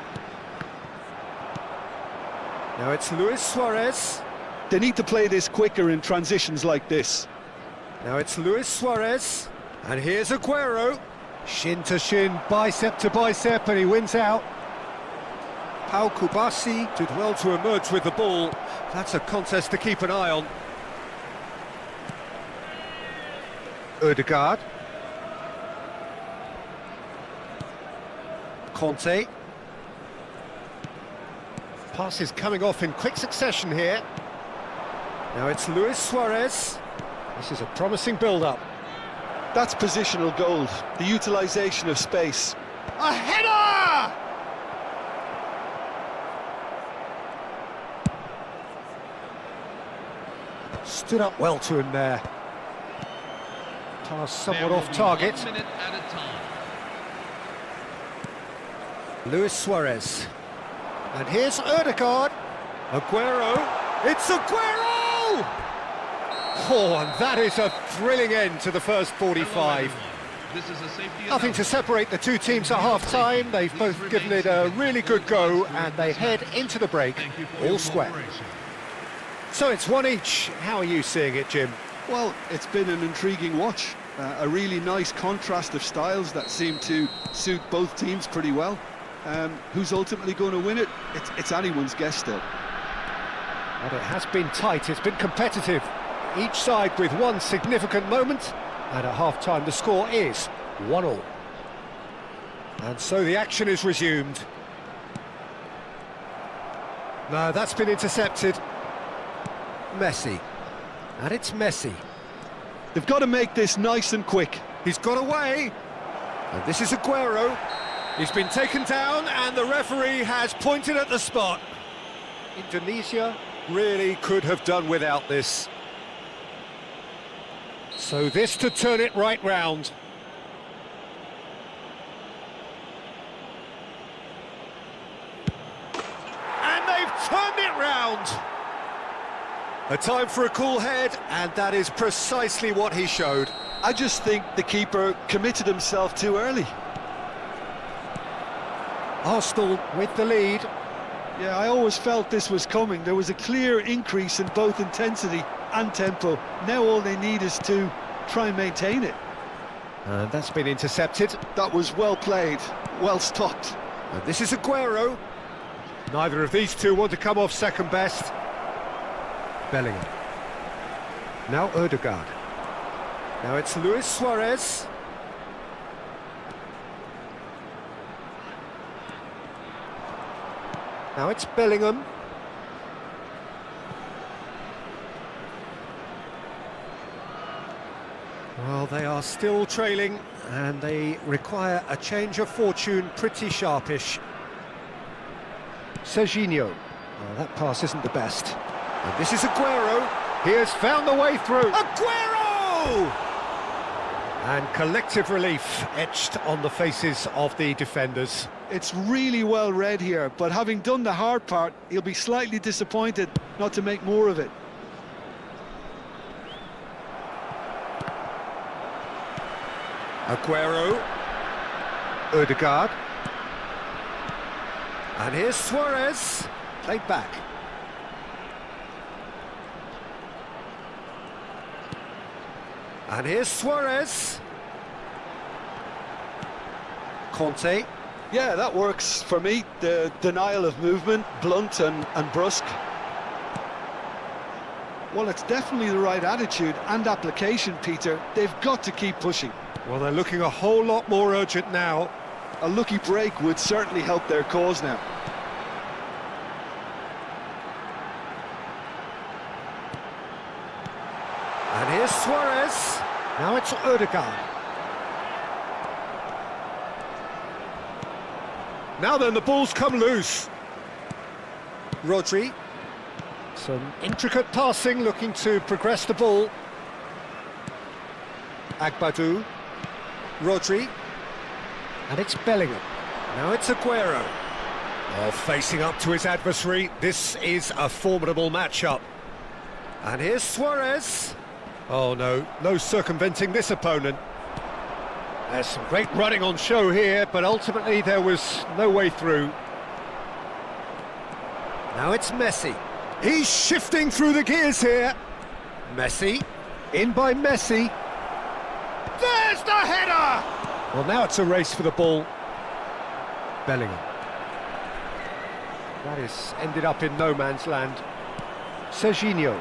Now it's Luis Suarez. They need to play this quicker in transitions like this. Now it's Luis Suarez. And here's Aguero. Shin to shin, bicep to bicep, and he wins out. Pau Kubasi did well to emerge with the ball. That's a contest to keep an eye on. Ødegaard. Conte. Pass is coming off in quick succession here. Now it's Luis Suarez. This is a promising build-up. That's positional gold, the utilisation of space. A header! Stood up well to him there. Pass somewhat off target. 1 minute at a time. Luis Suarez. And here's Ødegaard. Aguero. It's Aguero! Oh, and that is a thrilling end to the first 45. This is a safety Nothing to separate the two teams at half-time. They've both given it a really good go, and they head into the break all square. So it's one each. How are you seeing it, Jim? Well, it's been an intriguing watch. A really nice contrast of styles that seem to suit both teams pretty well. Who's ultimately going to win it? It's anyone's guess still. But it has been tight, it's been competitive. Each side with one significant moment, and at half-time the score is 1-1. And so the action is resumed. No, that's been intercepted. Messi. And it's Messi. They've got to make this nice and quick. He's got away. And this is Aguero. He's been taken down, and the referee has pointed at the spot. Indonesia really could have done without this. So this to turn it right round. And they've turned it round. A time for a cool head, and that is precisely what he showed. I just think the keeper committed himself too early. Arsenal with the lead. Yeah, I always felt this was coming. There was a clear increase in both intensity and tempo. Now all they need is to try and maintain it. And that's been intercepted. That was well played, well stopped. And this is Aguero. Neither of these two want to come off second best. Bellingham. Now Ødegaard. Now it's Luis Suarez. Now it's Bellingham. Well, they are still trailing, and they require a change of fortune pretty sharpish. Serginho. Well, that pass isn't the best. And this is Aguero. He has found the way through. Aguero! And collective relief etched on the faces of the defenders. It's really well read here, but having done the hard part, he'll be slightly disappointed not to make more of it. Aguero. Ødegaard. And here's Suarez. Played back. And here's Suarez. Conte. Yeah, that works for me. The denial of movement, blunt and brusque. Well, it's definitely the right attitude and application, Peter. They've got to keep pushing. Well, they're looking a whole lot more urgent now. A lucky break would certainly help their cause now. And here's Suarez. Now it's Ødegaard. Now then, the ball's come loose. Rodri. Some intricate passing, looking to progress the ball. Agbadou. Rodri. And it's Bellingham. Now it's Aguero. Oh, facing up to his adversary. This is a formidable matchup. And here's Suarez. Oh no, no circumventing this opponent. There's some great running on show here, but ultimately there was no way through. Now it's Messi. He's shifting through the gears here. Messi. In by Messi. There's the header! Well, now it's a race for the ball. Bellingham. That is ended up in no man's land. Serginho.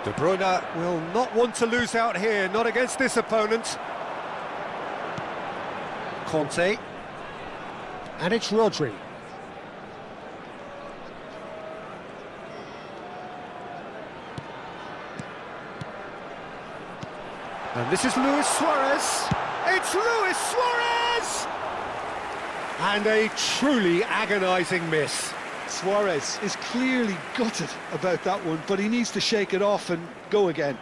De Bruyne will not want to lose out here, not against this opponent. Conte. And it's Rodri. And this is Luis Suarez. It's Luis Suarez! And a truly agonising miss. Suarez is clearly gutted about that one, but he needs to shake it off and go again.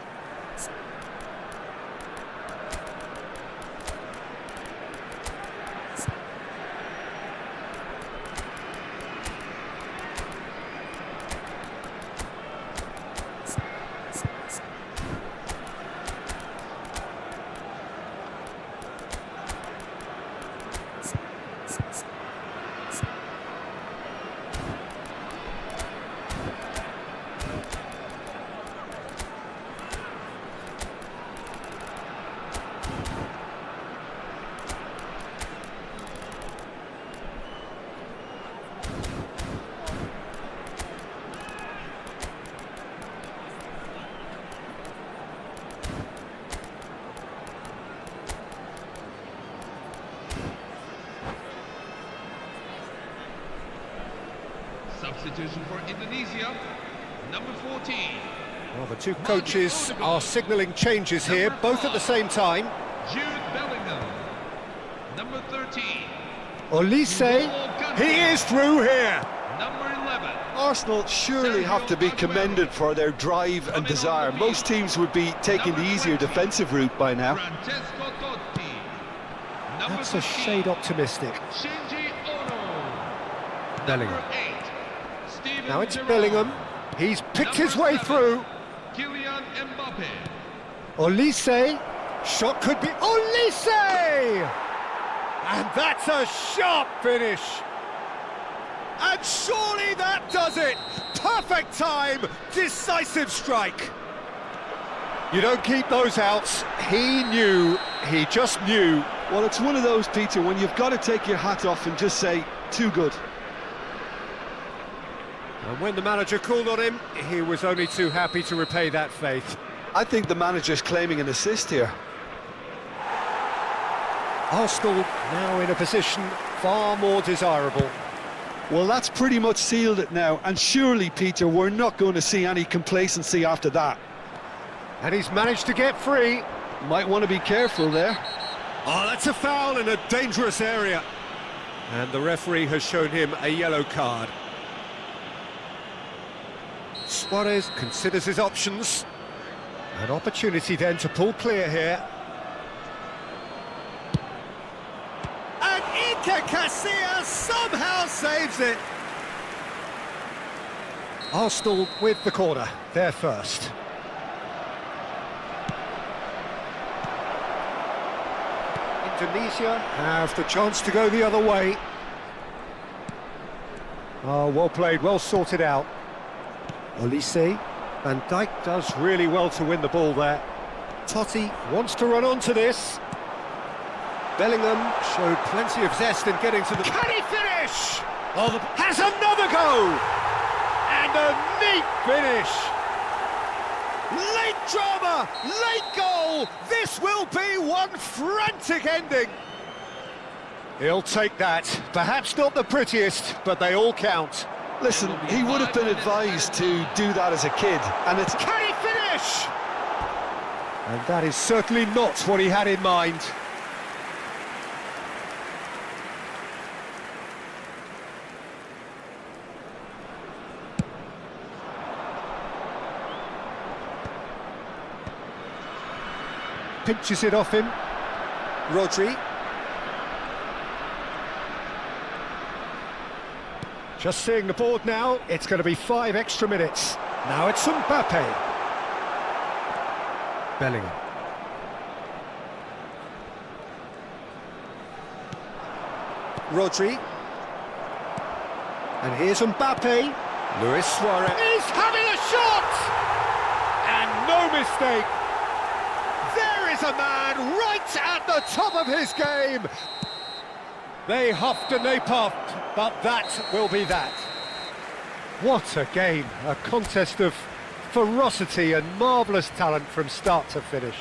Substitution for Indonesia, number 14. Well, the two coaches are signalling changes here, both at the same time. Jude Bellingham, number 13. Olise, he is through here. Number 11. Arsenal surely have to be commended for their drive and desire. Most teams would be taking the easier defensive route by now. Francesco Totti. Number That's a 15, shade optimistic. Shinji Ono. Bellingham. Number 8. Steven Now it's Gerrard. Bellingham. He's picked his Number way 7, through. Kylian Mbappe. Olise. Shot could be Olise! And that's a sharp finish. And surely that does it. Perfect time. Decisive strike. You don't keep those outs. He knew. He just knew. Well, it's one of those, Peter, when you've got to take your hat off and just say, too good. And when the manager called on him, he was only too happy to repay that faith. I think the manager's claiming an assist here. Arsenal now in a position far more desirable. Well, that's pretty much sealed it now, and surely, Peter, we're not going to see any complacency after that. And he's managed to get free. Might want to be careful there. Oh, that's a foul in a dangerous area. And the referee has shown him a yellow card. Suarez considers his options. An opportunity then to pull clear here. And Iker Casillas somehow saves it. Arsenal with the corner, they're first. Tunisia have the chance to go the other way. Oh, well played, well sorted out. Olise. Van Dijk does really well to win the ball there. Totti wants to run onto this. Bellingham showed plenty of zest in getting to the... Can he finish? Oh, has another go! And a neat finish! Late drama, late goal! This will be one frantic ending! He'll take that. Perhaps not the prettiest, but they all count. Listen, he would have been advised to do that as a kid, and it's... Can he finish? And that is certainly not what he had in mind. Pinches it off him. Rodri. Just seeing the board now, it's going to be 5 extra minutes. Now it's Mbappe. Bellingham. Rodri. And here's Mbappe. Luis Suarez. He's having a shot! And no mistake. There is a man right at the top of his game. They huffed and they puffed, but that will be that. What a game, a contest of ferocity and marvellous talent from start to finish.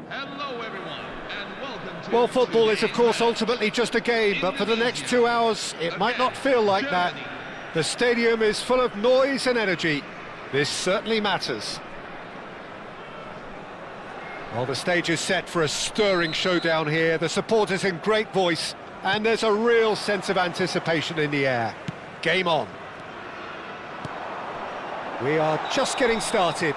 Hello, everyone, and welcome to... Well, football is, of course, ultimately just a game, but for the next 2 hours, it might not feel like that. The stadium is full of noise and energy. This certainly matters. Well, the stage is set for a stirring showdown here. The supporters in great voice, and there's a real sense of anticipation in the air. Game on. We are just getting started.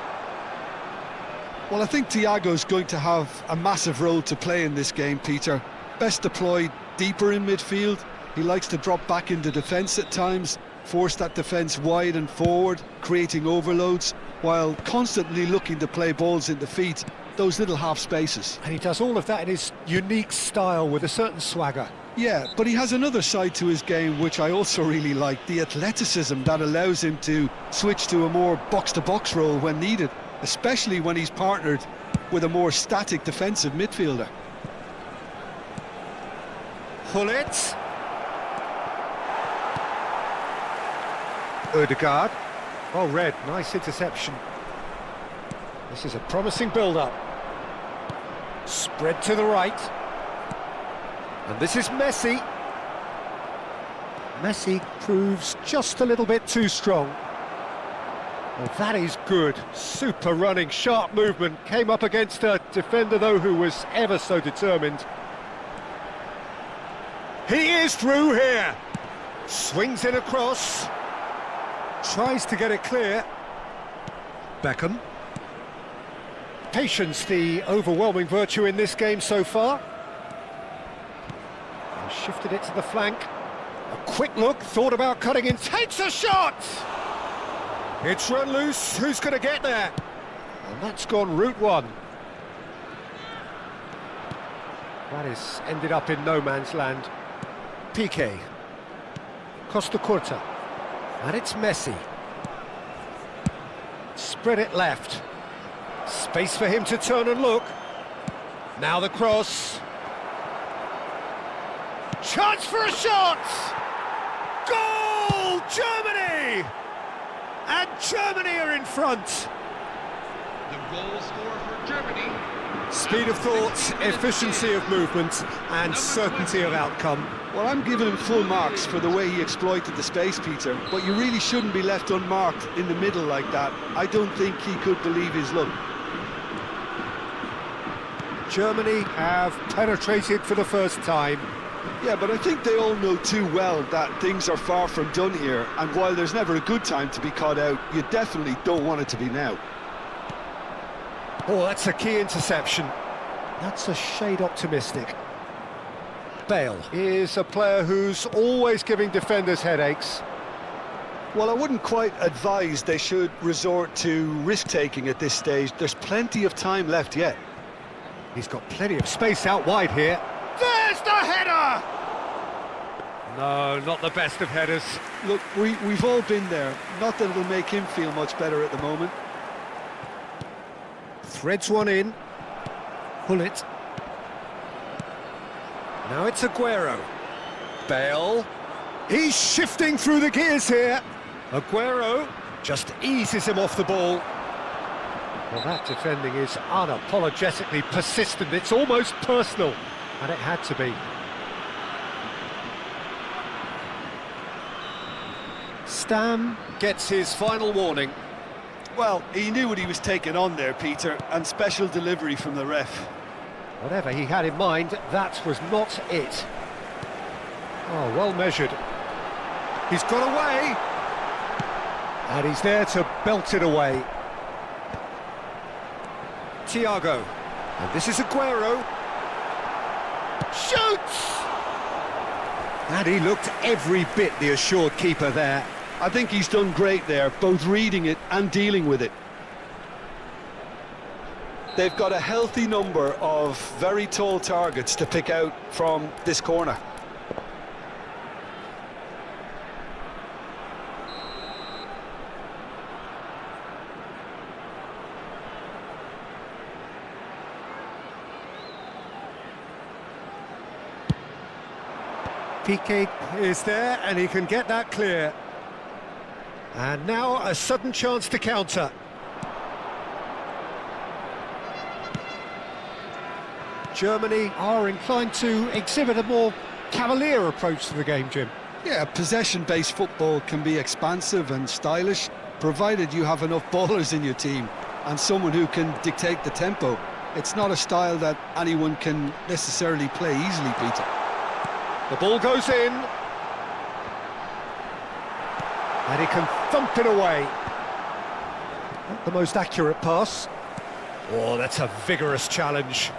Well, I think Thiago's going to have a massive role to play in this game, Peter. Best deployed deeper in midfield. He likes to drop back into defence at times, force that defence wide and forward, creating overloads, while constantly looking to play balls into feet, those little half spaces. And he does all of that in his unique style with a certain swagger. Yeah, but he has another side to his game which I also really like, the athleticism that allows him to switch to a more box-to-box role when needed, especially when he's partnered with a more static defensive midfielder. Hullet. Ødegaard. Well read, nice interception. This is a promising build-up. Spread to the right. And this is Messi. Messi proves just a little bit too strong. Well, that is good. Super running, sharp movement. Came up against a defender, though, who was ever so determined. He is through here. Swings in across. Tries to get it clear. Beckham. Patience, the overwhelming virtue in this game so far. And shifted it to the flank. A quick look, thought about cutting in, takes a shot! It's run loose, who's going to get there? And that's gone route one. That is ended up in no man's land. Piqué. Costa Curta. And it's Messi. Spread it left. Space for him to turn and look. Now the cross. Chance for a shot! Goal! Germany! And Germany are in front. The goal scorer for Germany. Speed of thought, efficiency of movement, and certainty of outcome. Well, I'm giving him full marks for the way he exploited the space, Peter, but you really shouldn't be left unmarked in the middle like that. I don't think he could believe his luck. Germany have penetrated for the first time. Yeah, but I think they all know too well that things are far from done here, and while there's never a good time to be caught out, you definitely don't want it to be now. Oh, that's a key interception. That's a shade optimistic. Bale is a player who's always giving defenders headaches. Well, I wouldn't quite advise they should resort to risk-taking at this stage. There's plenty of time left yet. He's got plenty of space out wide here. There's the header! No, not the best of headers. Look, we've all been there. Not that it'll make him feel much better at the moment. Threads one in. Hullet. Now it's Aguero. Bale. He's shifting through the gears here. Aguero just eases him off the ball. Well, that defending is unapologetically persistent. It's almost personal, and it had to be. Stam gets his final warning. Well, he knew what he was taking on there, Peter, and special delivery from the ref. Whatever he had in mind, that was not it. Oh, well measured. He's got away. And he's there to belt it away. Thiago. And this is Aguero. Shoots! And he looked every bit the assured keeper there. I think he's done great there, both reading it and dealing with it. They've got a healthy number of very tall targets to pick out from this corner. Piqué is there, and he can get that clear. And now a sudden chance to counter. Germany are inclined to exhibit a more cavalier approach to the game, Jim. Yeah, possession-based football can be expansive and stylish, provided you have enough ballers in your team and someone who can dictate the tempo. It's not a style that anyone can necessarily play easily, Peter. The ball goes in. And he can thump it away. Not the most accurate pass. Oh, that's a vigorous challenge.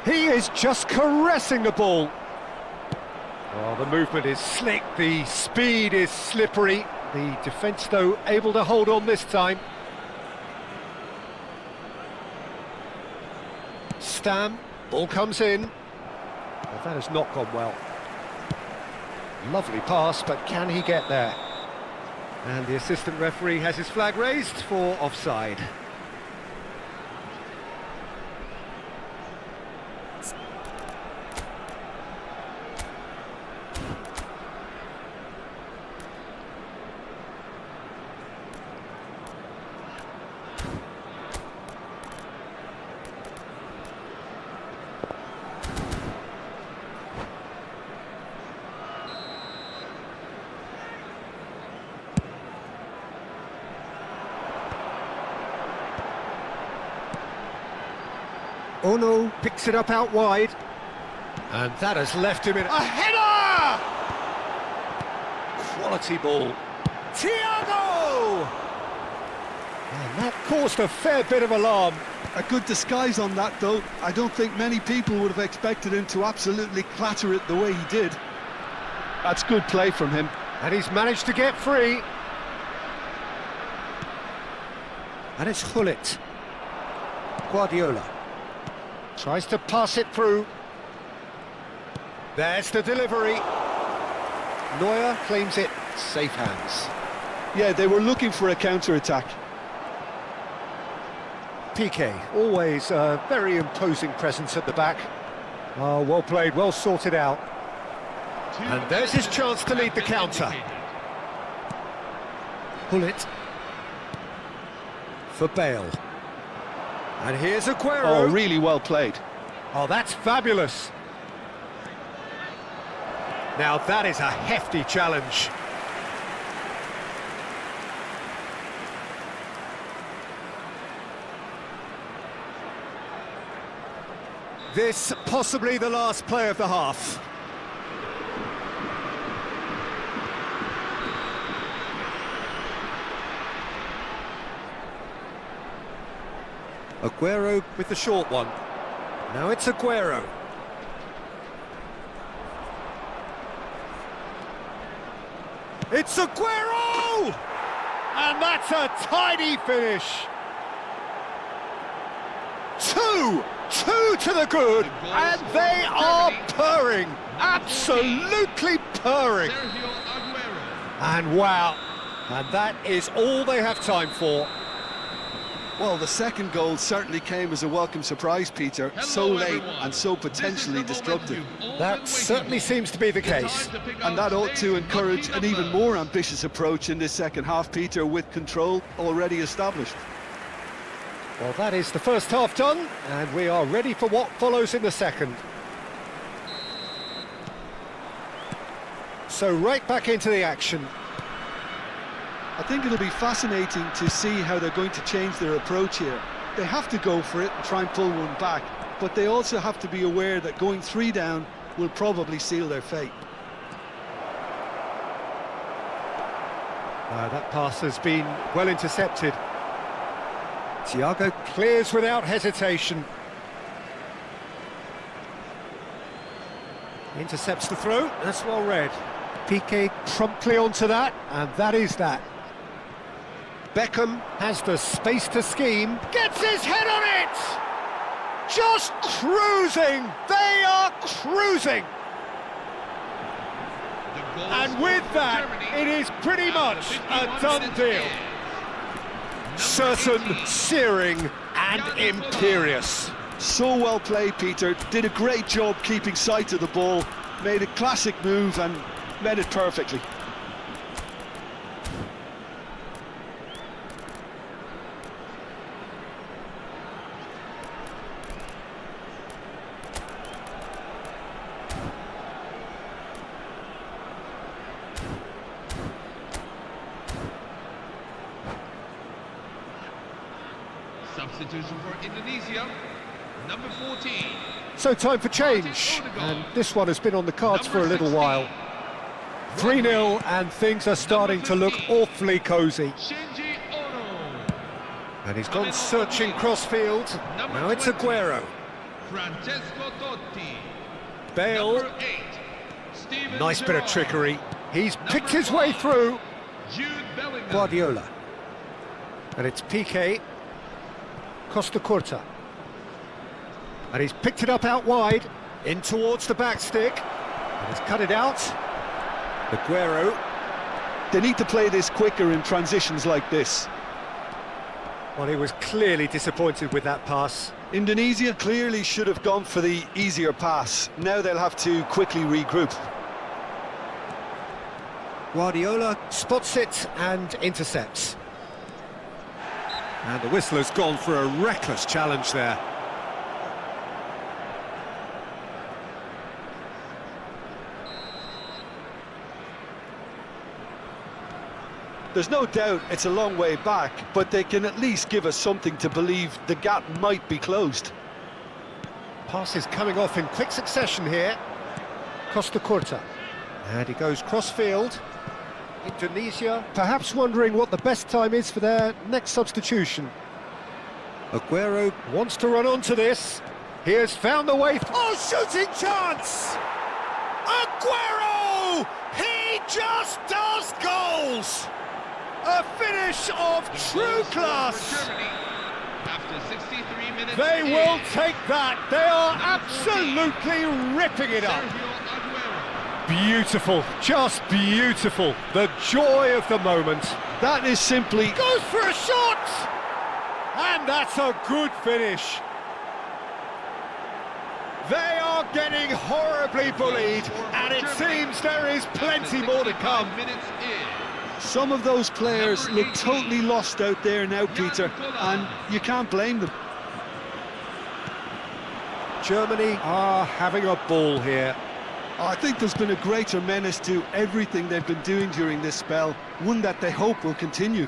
He is just caressing the ball. Oh, the movement is slick, the speed is slippery. The defence, though, able to hold on this time. Stam, ball comes in. Well, that has not gone well. Lovely pass, but can he get there? And the assistant referee has his flag raised for offside. Ono picks it up out wide, and that has left him in a header! Quality ball. Thiago! And that caused a fair bit of alarm. A good disguise on that, though. I don't think many people would have expected him to absolutely clatter it the way he did. That's good play from him. And he's managed to get free. And it's Gullit. Guardiola tries to pass it through. There's the delivery. Neuer claims it. Safe hands. Yeah, they were looking for a counter-attack. Piqué, always a very imposing presence at the back. Oh, well played, well sorted out. And there's his chance to lead the counter. Gullit. For Bale. And here's Aguero. Oh, really well played. Oh, that's fabulous. Now that is a hefty challenge. This possibly the last play of the half. Aguero with the short one. Now it's Aguero. It's Aguero! And that's a tidy finish. Two to the good, and they are purring, absolutely purring. And wow, and that is all they have time for. Well, the second goal certainly came as a welcome surprise, Peter. So late and so potentially destructive. That certainly seems to be the case. And that ought to encourage an even more ambitious approach in this second half, Peter, with control already established. Well, that is the first half done, and we are ready for what follows in the second. So right back into the action. I think it'll be fascinating to see how they're going to change their approach here. They have to go for it and try and pull one back, but they also have to be aware that going 3 down will probably seal their fate. That pass has been well intercepted. Thiago clears without hesitation. Intercepts the throw, that's well read. Piqué promptly onto that, and that is that. Beckham has the space to scheme, gets his head on it! Just cruising! They are cruising! And with that, it is pretty much a done deal. Certain, searing and imperious. So well played, Peter. Did a great job keeping sight of the ball, made a classic move and led it perfectly. Substitution for Indonesia, number 14. So time for change, and this one has been on the cards for a little while. 3-0, and things are starting to look awfully cosy. Ono. And he's gone searching crossfield. Now it's Aguero. Francesco Totti. Bale, Number 8, Steven nice bit of Gerrard. trickery. He's Number picked his way 5, through. Jude Bellingham. Guardiola. And it's Piqué. Costa Curta. And he's picked it up out wide, in towards the back stick. And he's cut it out. Aguero. They need to play this quicker in transitions like this. Well, he was clearly disappointed with that pass. Indonesia clearly should have gone for the easier pass. Now they'll have to quickly regroup. Guardiola spots it and intercepts. And the whistle has gone for a reckless challenge there. There's no doubt it's a long way back, but they can at least give us something to believe the gap might be closed. Passes coming off in quick succession here. Costa Curta. And he goes cross-field. Indonesia perhaps wondering what the best time is for their next substitution. Aguero wants to run onto this. He has found the way. Oh, shooting chance! Aguero! He just does goals! A finish of true For class! Germany. After 63 minutes. They will take that. They are absolutely ripping it up. Sergio Aguero. Beautiful, just beautiful. The joy of the moment. That is simply... Goes for a shot! And that's a good finish. They are getting horribly bullied, and it seems there is plenty more to come. Minutes in. Some of those players look totally lost out there now, Peter, and you can't blame them. Germany are having a ball here. I think there's been a greater menace to everything they've been doing during this spell, one that they hope will continue.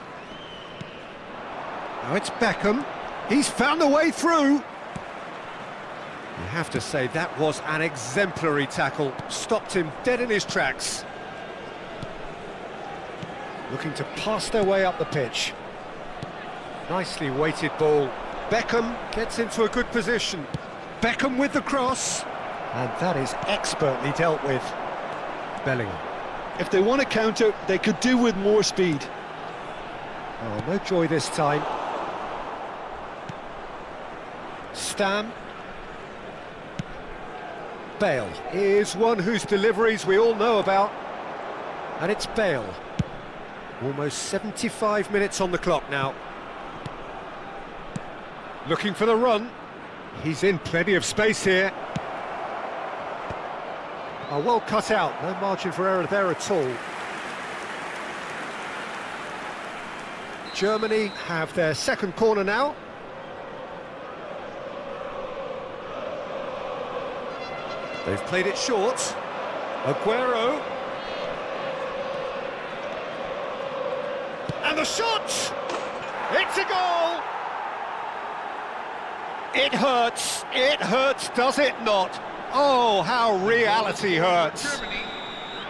Now it's Beckham. He's found a way through. You have to say that was an exemplary tackle. Stopped him dead in his tracks. Looking to pass their way up the pitch. Nicely weighted ball. Beckham gets into a good position. Beckham with the cross. And that is expertly dealt with. Bellingham. If they want to counter, they could do with more speed. Oh, no joy this time. Stam. Bale is one whose deliveries we all know about. And it's Bale. Almost 75 minutes on the clock now. Looking for the run. He's in plenty of space here. Oh, well cut out. No margin for error there at all. Germany have their second corner now. They've played it short. Aguero. And the shot! It's a goal! It hurts, does it not? Oh, how reality hurts. Germany.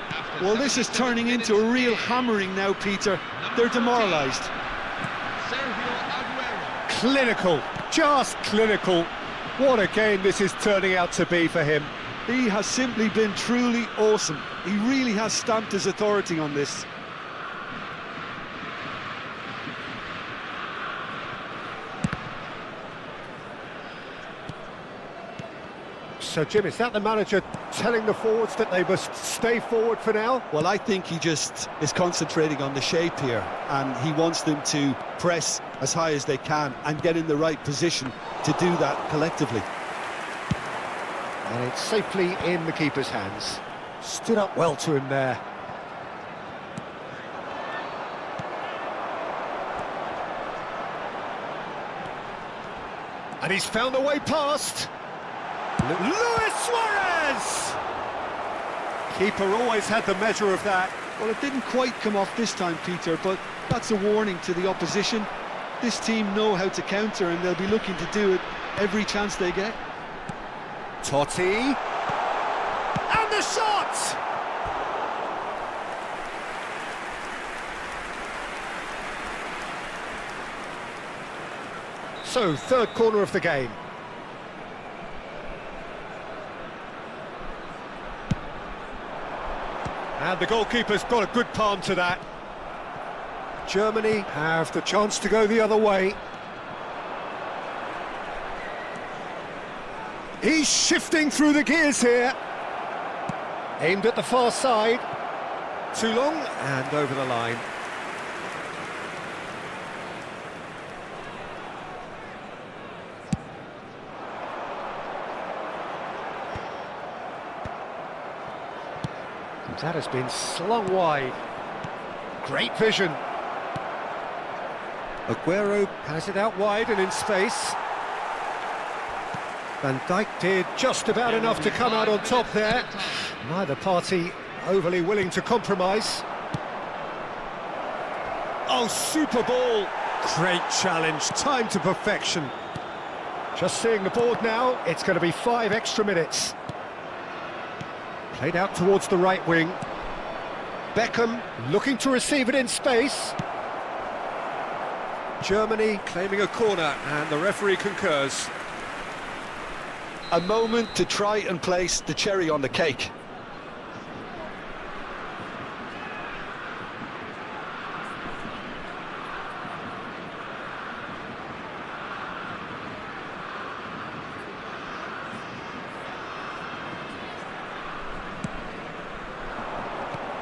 After Well, this is 77 turning into a minutes real in. hammering now, Peter. Number They're demoralised. 13, Sergio Aguero. Clinical, just clinical. What a game this is turning out to be for him. He has simply been truly awesome. He really has stamped his authority on this. So, Jim, is that the manager telling the forwards that they must stay forward for now? Well, I think he just is concentrating on the shape here, and he wants them to press as high as they can and get in the right position to do that collectively. And it's safely in the keeper's hands. Stood up well to him there. And he's found a way past. Luis Suarez! Keeper always had the measure of that. Well, it didn't quite come off this time, Peter, but that's a warning to the opposition. This team know how to counter, and they'll be looking to do it every chance they get. Totti. And the shot! So, third corner of the game. And the goalkeeper's got a good palm to that. Germany have the chance to go the other way. He's shifting through the gears here. Aimed at the far side. Too long and over the line. That has been slung wide. Great vision. Aguero has it out wide and in space. Van Dijk did just about enough to come out on top there. Neither party overly willing to compromise. Oh, super ball. Great challenge, time to perfection. Just seeing the board now, it's going to be 5 extra minutes. Played out towards the right wing. Beckham looking to receive it in space. Germany claiming a corner, and the referee concurs. A moment to try and place the cherry on the cake.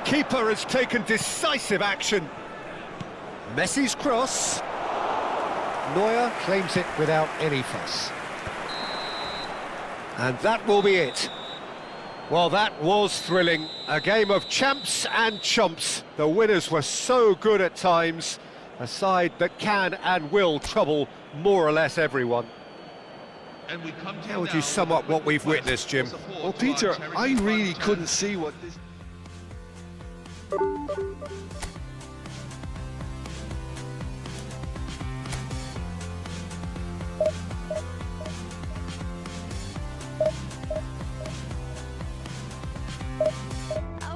Keeper has taken decisive action. Messi's cross. Neuer claims it without any fuss. And that will be it. Well, that was thrilling. A game of champs and chumps. The winners were so good at times. A side that can and will trouble more or less everyone. And we come to How would now you sum up what we've witnessed, Jim? Well, Peter, I really couldn't see what this... I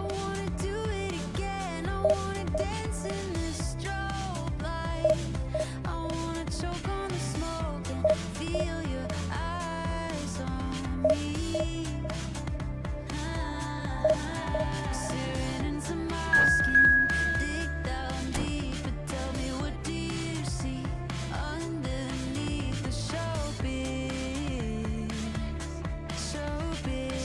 wanna do it again. I wanna dance in the strobe light. I wanna choke on the smoke and feel your eyes on me. Searing into my skin, dig down deep, but tell me, what do you see underneath the showbiz? Showbiz.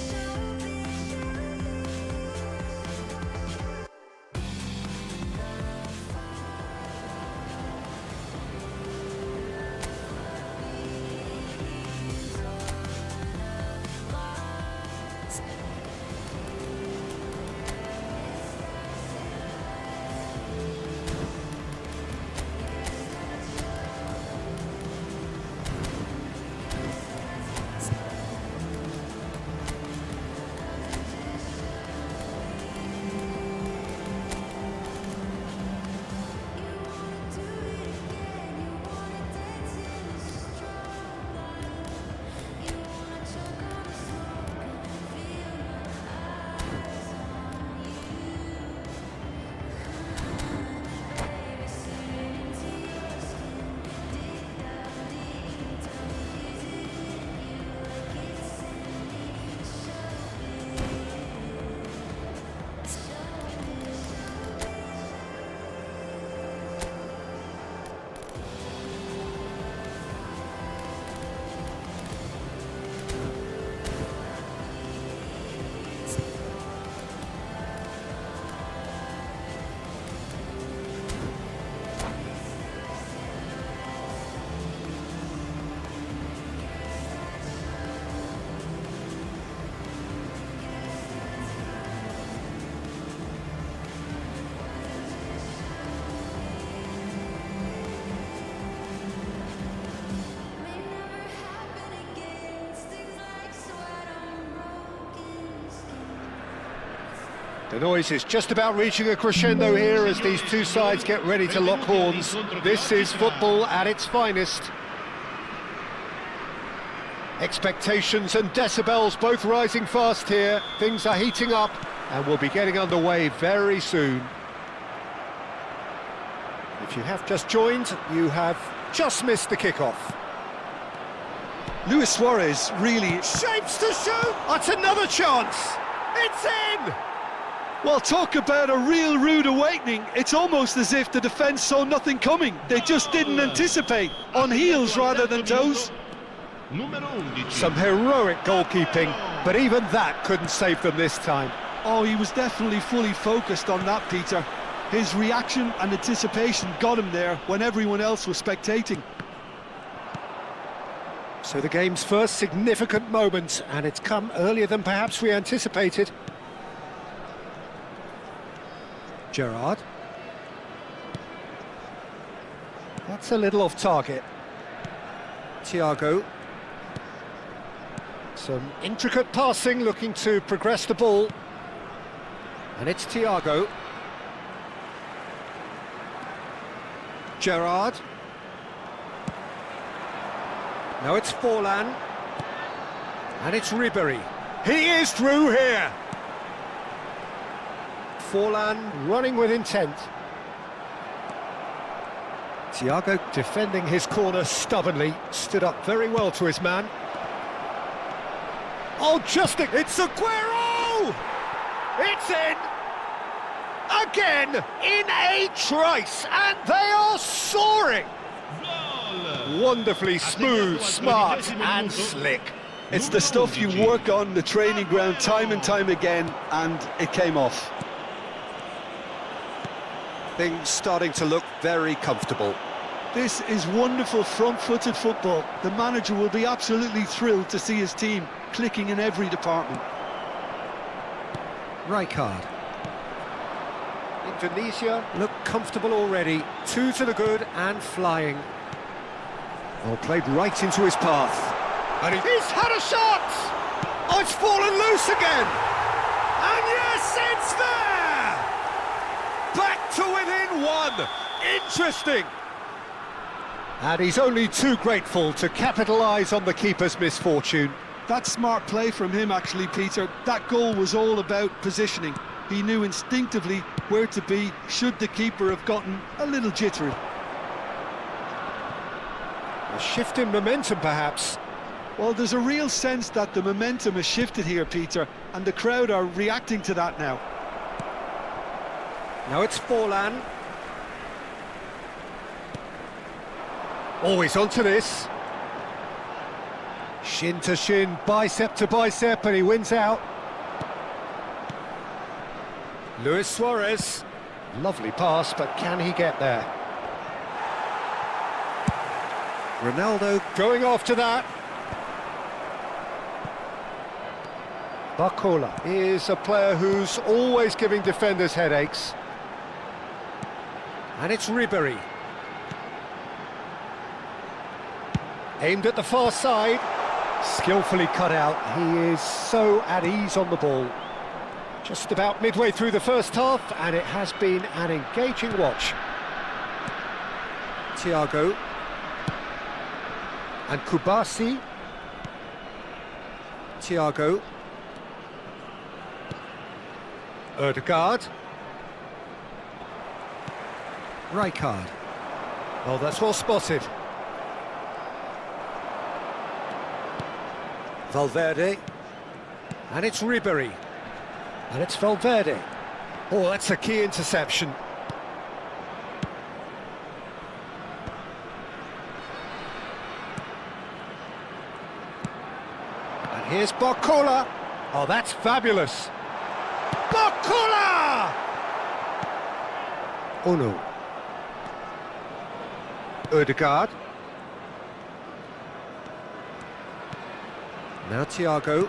The noise is just about reaching a crescendo here as these two sides get ready to lock horns. This is football at its finest. Expectations and decibels both rising fast here. Things are heating up and we'll be getting underway very soon. If you have just joined, you have just missed the kickoff. Luis Suarez really... Shapes to shoot! That's another chance! It's in! Well, talk about a real rude awakening. It's almost as if the defence saw nothing coming. They just didn't anticipate. On heels rather than toes. Some heroic goalkeeping, but even that couldn't save them this time. Oh, he was definitely fully focused on that, Peter. His reaction and anticipation got him there when everyone else was spectating. So the game's first significant moment, and it's come earlier than perhaps we anticipated. Gerrard. That's a little off target. Thiago. Some intricate passing, looking to progress the ball. And it's Thiago. Gerrard. Now it's Forlan. And it's Ribéry. He is through here. Forlan running with intent. Thiago defending his corner stubbornly, stood up very well to his man. Oh, it's Aguero! It's in! Again, in a trice, and they are soaring! Wonderfully smooth, smart and slick. It's the stuff you work on the training ground time and time again, and it came off. Things starting to look very comfortable. This is wonderful front-footed football. The manager will be absolutely thrilled to see his team clicking in every department. Rijkaard. Indonesia look comfortable already. 2 to the good and flying. Well, played right into his path. And he's had a shot! Oh, it's fallen loose again! And yes, it's there! Back to within 1. Interesting. And he's only too grateful to capitalise on the keeper's misfortune. That's smart play from him, actually, Peter. That goal was all about positioning. He knew instinctively where to be should the keeper have gotten a little jittery. A shift in momentum, perhaps. Well, there's a real sense that the momentum has shifted here, Peter, and the crowd are reacting to that now. Now it's Forlan. Always onto this. Shin to shin, bicep to bicep, and he wins out. Luis Suarez. Lovely pass, but can he get there? Ronaldo going after that. Barcola is a player who's always giving defenders headaches. And it's Ribéry. Aimed at the far side. Skillfully cut out. He is so at ease on the ball. Just about midway through the first half, and it has been an engaging watch. Thiago. And Kubasi. Thiago. Ødegaard. Rijkaard. Oh, that's well spotted. Valverde. And it's Ribéry. And it's Valverde. Oh, that's a key interception. And here's Barcola. Oh, that's fabulous. Barcola! Oh no. Ødegaard. Now Thiago.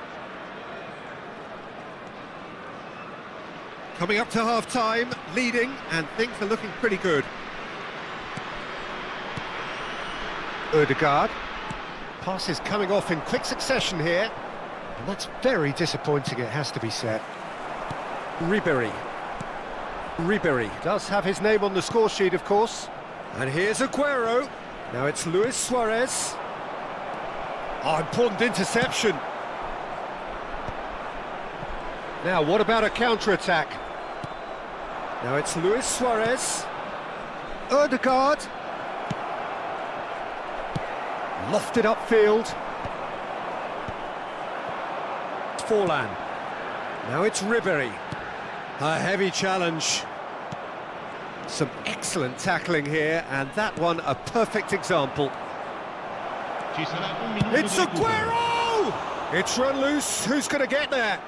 Coming up to half-time, leading, and things are looking pretty good. Ødegaard. Passes coming off in quick succession here. And that's very disappointing, it has to be said. Ribéry. Ribéry does have his name on the score sheet, of course. And here's Aguero. Now it's Luis Suarez. Oh, important interception. Now, what about a counter-attack? Now it's Luis Suarez. Ødegaard. Lofted upfield. Forlan. Now it's Ribéry. A heavy challenge. Some excellent tackling here, and that one a perfect example. Ci sarà un minuto It's di recupero. Aguero! It's run loose. Who's going to get there?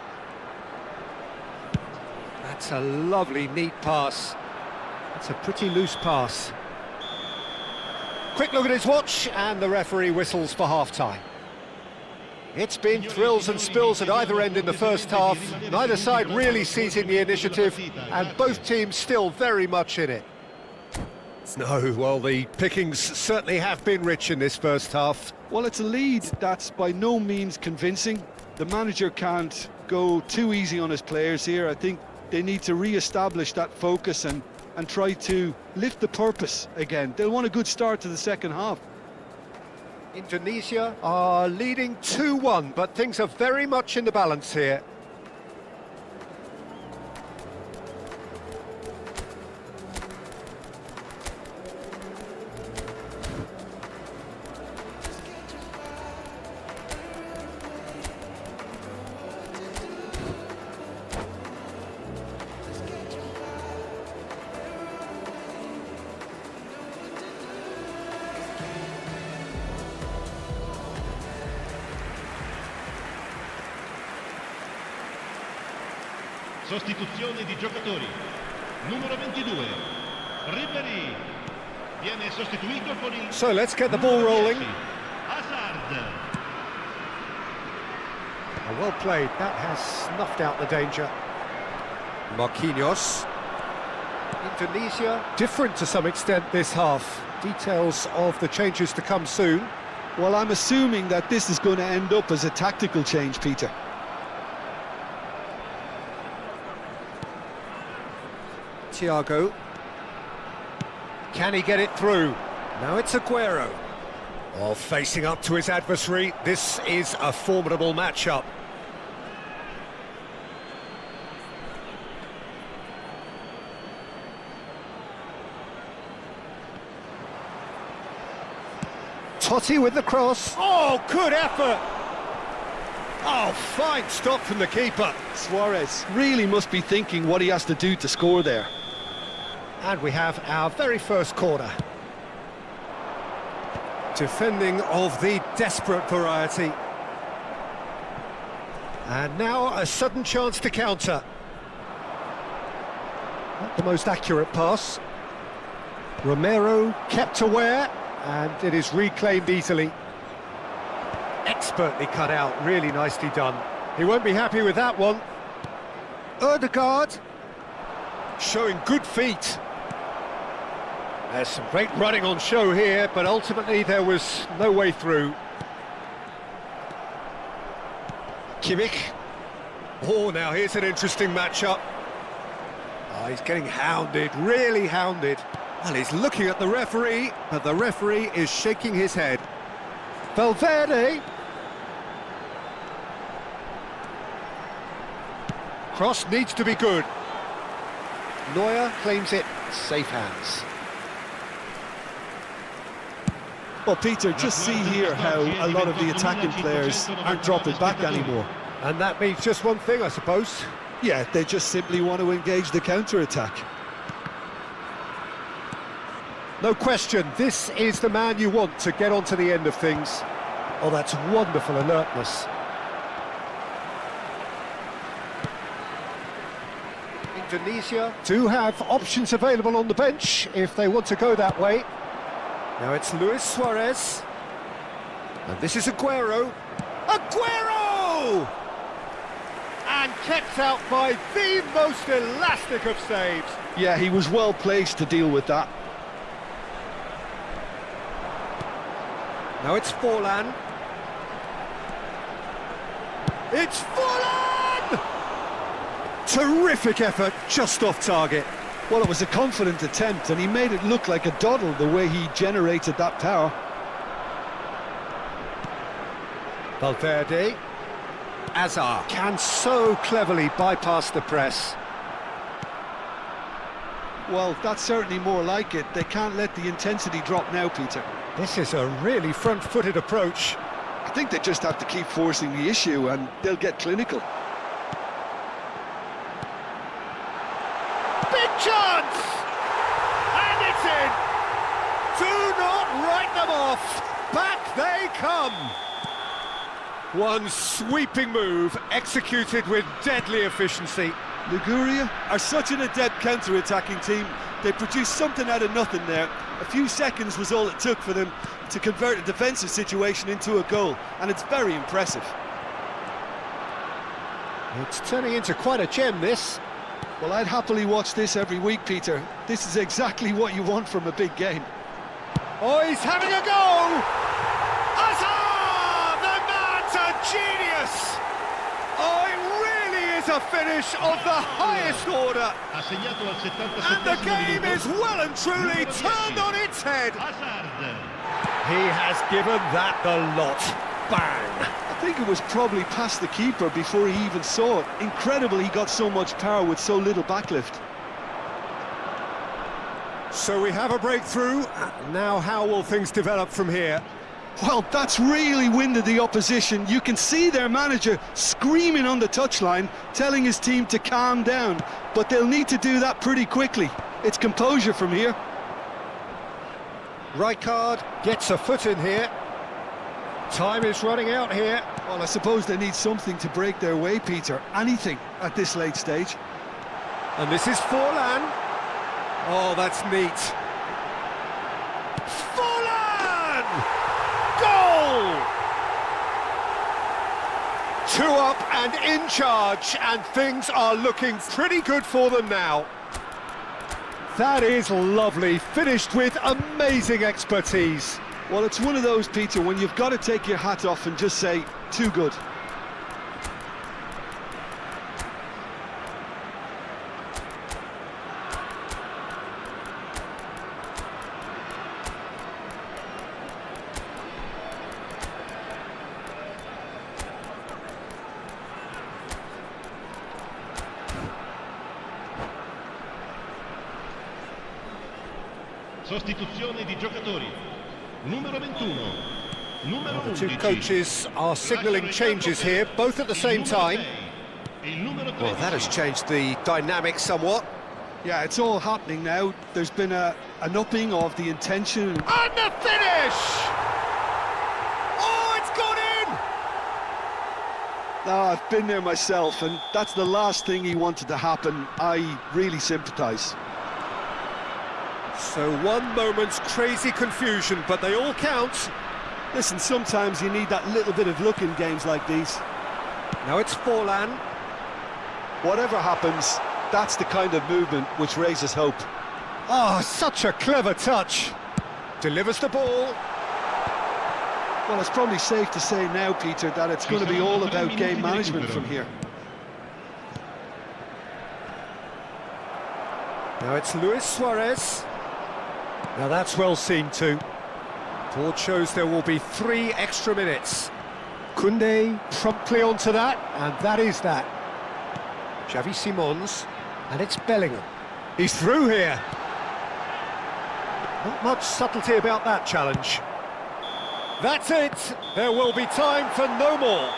That's a lovely, neat pass. It's a pretty loose pass. Quick look at his watch, and the referee whistles for half-time. It's been thrills and spills at either end in the first half. Neither side really seizing the initiative, and both teams still very much in it. No, well, the pickings certainly have been rich in this first half. Well, it's a lead that's by no means convincing. The manager can't go too easy on his players here. I think they need to re-establish that focus and try to lift the purpose again. They'll want a good start to the second half. Indonesia are leading 2-1, but things are very much in the balance here. Sostituzione di giocatori. Numero 22, Ribery. Viene sostituito con il... So let's get the ball rolling. Hazard. Well played, that has snuffed out the danger. Marquinhos. Indonesia, different to some extent this half. Details of the changes to come soon. Well, I'm assuming that this is going to end up as a tactical change, Peter. Thiago. Can he get it through? Now it's Aguero. Oh, facing up to his adversary, this is a formidable matchup. Totti with the cross. Oh, good effort! Oh, fine stop from the keeper. Suarez really must be thinking what he has to do to score there. And we have our very first corner. Defending of the desperate variety. And now a sudden chance to counter. Not the most accurate pass. Romero kept aware, and it is reclaimed easily. Expertly cut out, really nicely done. He won't be happy with that one. Ødegaard showing good feet. There's some great running on show here, but ultimately there was no way through. Kimmich. Oh, now here's an interesting matchup. Oh, he's getting hounded, really hounded. Well, he's looking at the referee, but the referee is shaking his head. Valverde. Cross needs to be good. Neuer claims it, safe hands. Well, Peter, just see here how a lot of the attacking players aren't dropping back anymore. And that means just one thing, I suppose. Yeah, they just simply want to engage the counter-attack. No question, this is the man you want to get onto the end of things. Oh, that's wonderful alertness. Indonesia do have options available on the bench if they want to go that way. Now it's Luis Suarez. And this is Aguero. Aguero! And kept out by the most elastic of saves. Yeah, he was well placed to deal with that. Now it's Forlan. It's Forlan! Terrific effort, just off target. Well, it was a confident attempt, and he made it look like a doddle the way he generated that power. Valverde. Hazard can so cleverly bypass the press. Well, that's certainly more like it. They can't let the intensity drop now, Peter. This is a really front-footed approach. I think they just have to keep forcing the issue, and they'll get clinical. chance! And it's in! Do not write them off! Back they come! One sweeping move, executed with deadly efficiency. Liguria are such an adept counter-attacking team. They produced something out of nothing there. A few seconds was all it took for them to convert a defensive situation into a goal, and it's very impressive. It's turning into quite a gem, this. Well, I'd happily watch this every week, Peter. This is exactly what you want from a big game. Oh, he's having a go! Hazard! The man's a genius! Oh, it really is a finish of the highest order. Ha segnato al 77esimo And the game minuto. is well and truly Numero 10. turned on its head. Hazard. He has given that the lot. Bang! I think it was probably past the keeper before he even saw it. Incredible he got so much power with so little backlift. So we have a breakthrough. Now how will things develop from here? Well, that's really winded the opposition. You can see their manager screaming on the touchline, telling his team to calm down. But they'll need to do that pretty quickly. It's composure from here. Rijkaard gets a foot in here. Time is running out here. Well, I suppose they need something to break their way, Peter. Anything at this late stage. And this is Forlan. Oh, that's neat. Forlan! Goal! 2 up and in charge, and things are looking pretty good for them now. That is lovely, finished with amazing expertise. Well, it's one of those, Peter, when you've got to take your hat off and just say, too good. Sostituzione di giocatori. Numero 21. Numero The two 11. coaches are signalling changes here, both at the same time. Il numero 13. Well, that has changed the dynamic somewhat. Yeah, it's all happening now. There's been an upping of the intention. And the finish! Oh, it's gone in! Ah, I've been there myself, and that's the last thing he wanted to happen. I really sympathise. So 1 moment's crazy confusion, but they all count. Listen, sometimes you need that little bit of luck in games like these. Now it's Forlan. Whatever happens, that's the kind of movement which raises hope. Oh, such a clever touch. Delivers the ball. Well, it's probably safe to say now, Peter, that it's going to be all about game management from here. Now it's Luis Suarez. Now that's well seen too. Board shows there will be 3 extra minutes. Koundé promptly onto that, and that is that. Xavi Simons, and it's Bellingham. He's through here. Not much subtlety about that challenge. That's it. There will be time for no more.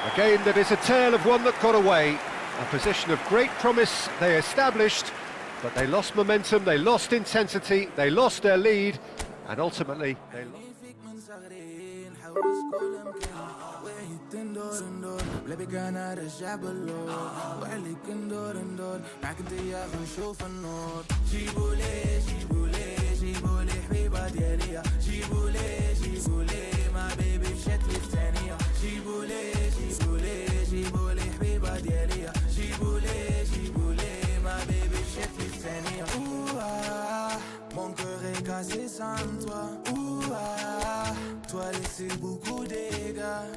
A game that is a tale of one that got away. A position of great promise they established, but they lost momentum, they lost intensity, they lost their lead, and ultimately they lost. بلبك انا رجع باللور وعليك ندور ندور معك انت يا غنشوف النور جيبولي جيبولي جيبولي حبيبه ديالي جيبولي جيبولي ما بيبي مشات لي الثانيه جيبولي جيبولي جيبولي حبيبه ديالي جيبولي جيبولي ما بيبي مشات لي الثانيه mon cœur est cassé sans toi toi laissé beaucoup de dégâts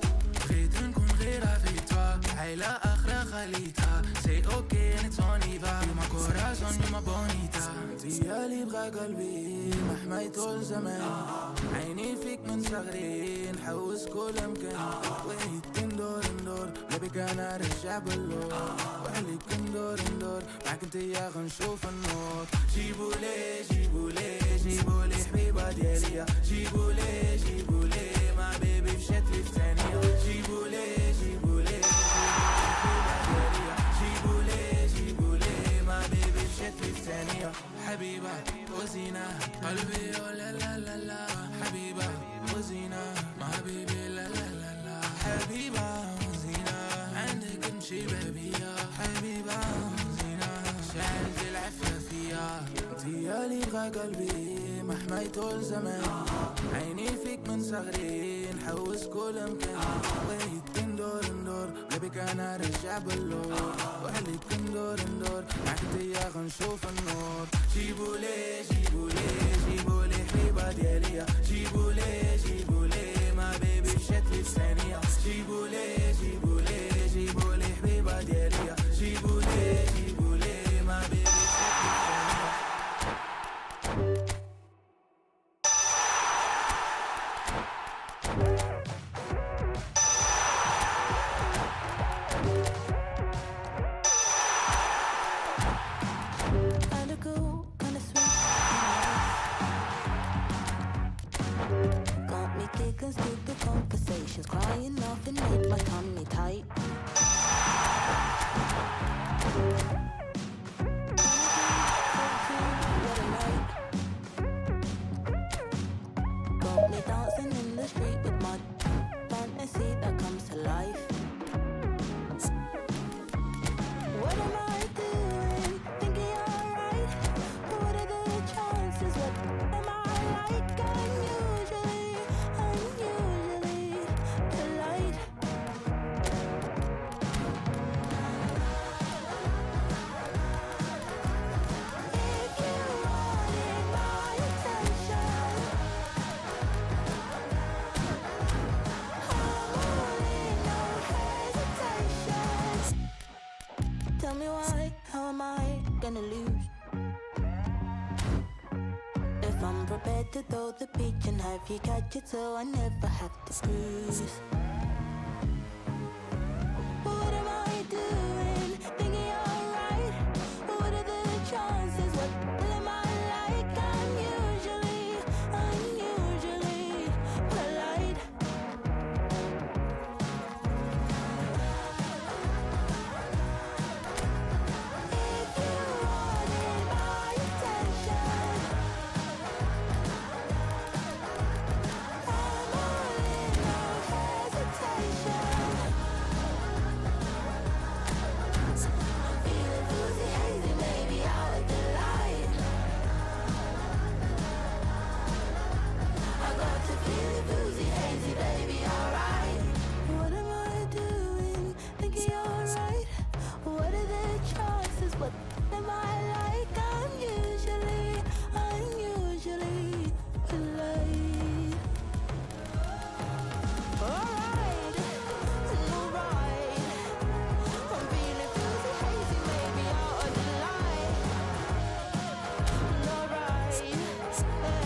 avec toi, Ayla akhra khalita. Say okay and it's on Eva. You my corazón, you my bonita. Dia libre قلبي مهما يطول زمان. عيني فيك من صغري نحوس كل مكان. وهيك ندور ندور بلبك انا رجع باللور. وعليك ندور ندور معك انت يا غنشوف النور. جيبولي جيبولي جيبولي حبيبه ديالي. جيبولي جيبولي ما بيبي مشات لي الثانيه. جيبولي جيبولي قلبي ولا لا لا لا حبيبة وزينة ما حبيبي لا لا لا لا حبيبة وزينة عندك امشي بيبي يا حبيبة وزينة شعلت العفة فيها ديالي بغى قلبي مهما يطول زمان عيني فيك من صغري نحوس كل مكان بغيت ندور ندور قلبك انا رجع باللور وحليك ندور ندور معك ديا غنشوف النور جيبولي جيبولي جيبولي حبيبة دياليا جيبولي جيبولي ما بيبي شتلي في ثانية جيبولي جيبولي جيبولي حبيبة دياليا جيبولي جيبولي ما بيبي شتلي في Kinda cool, kinda sweet. Got me giggling, stupid conversations, crying, laughing, made my tummy tight. What a night. Got me dancing in the street with my fantasy that comes to life. What am I doing? Thinking you're right. What are the chances? What am I like? Unusually polite. If you wanted my attention, I'm all in, no hesitation. Tell me why, how am I gonna lose? If I'm prepared to throw the peach and have you catch it so I never have to cruise. What am I doing? Thinking you're right. What are the chances? What am I like? Unusually polite. If you wanted my attention, I'm all in, no hesitation. Feeling woozy, hazy, maybe out of the light. I got to feeling woozy, hazy, baby, alright. What am I doing? Thinking you're right. What are the chances? What am I like? Unusually polite. Alright, alright. I'm feeling woozy, hazy, maybe out of the light. Alright,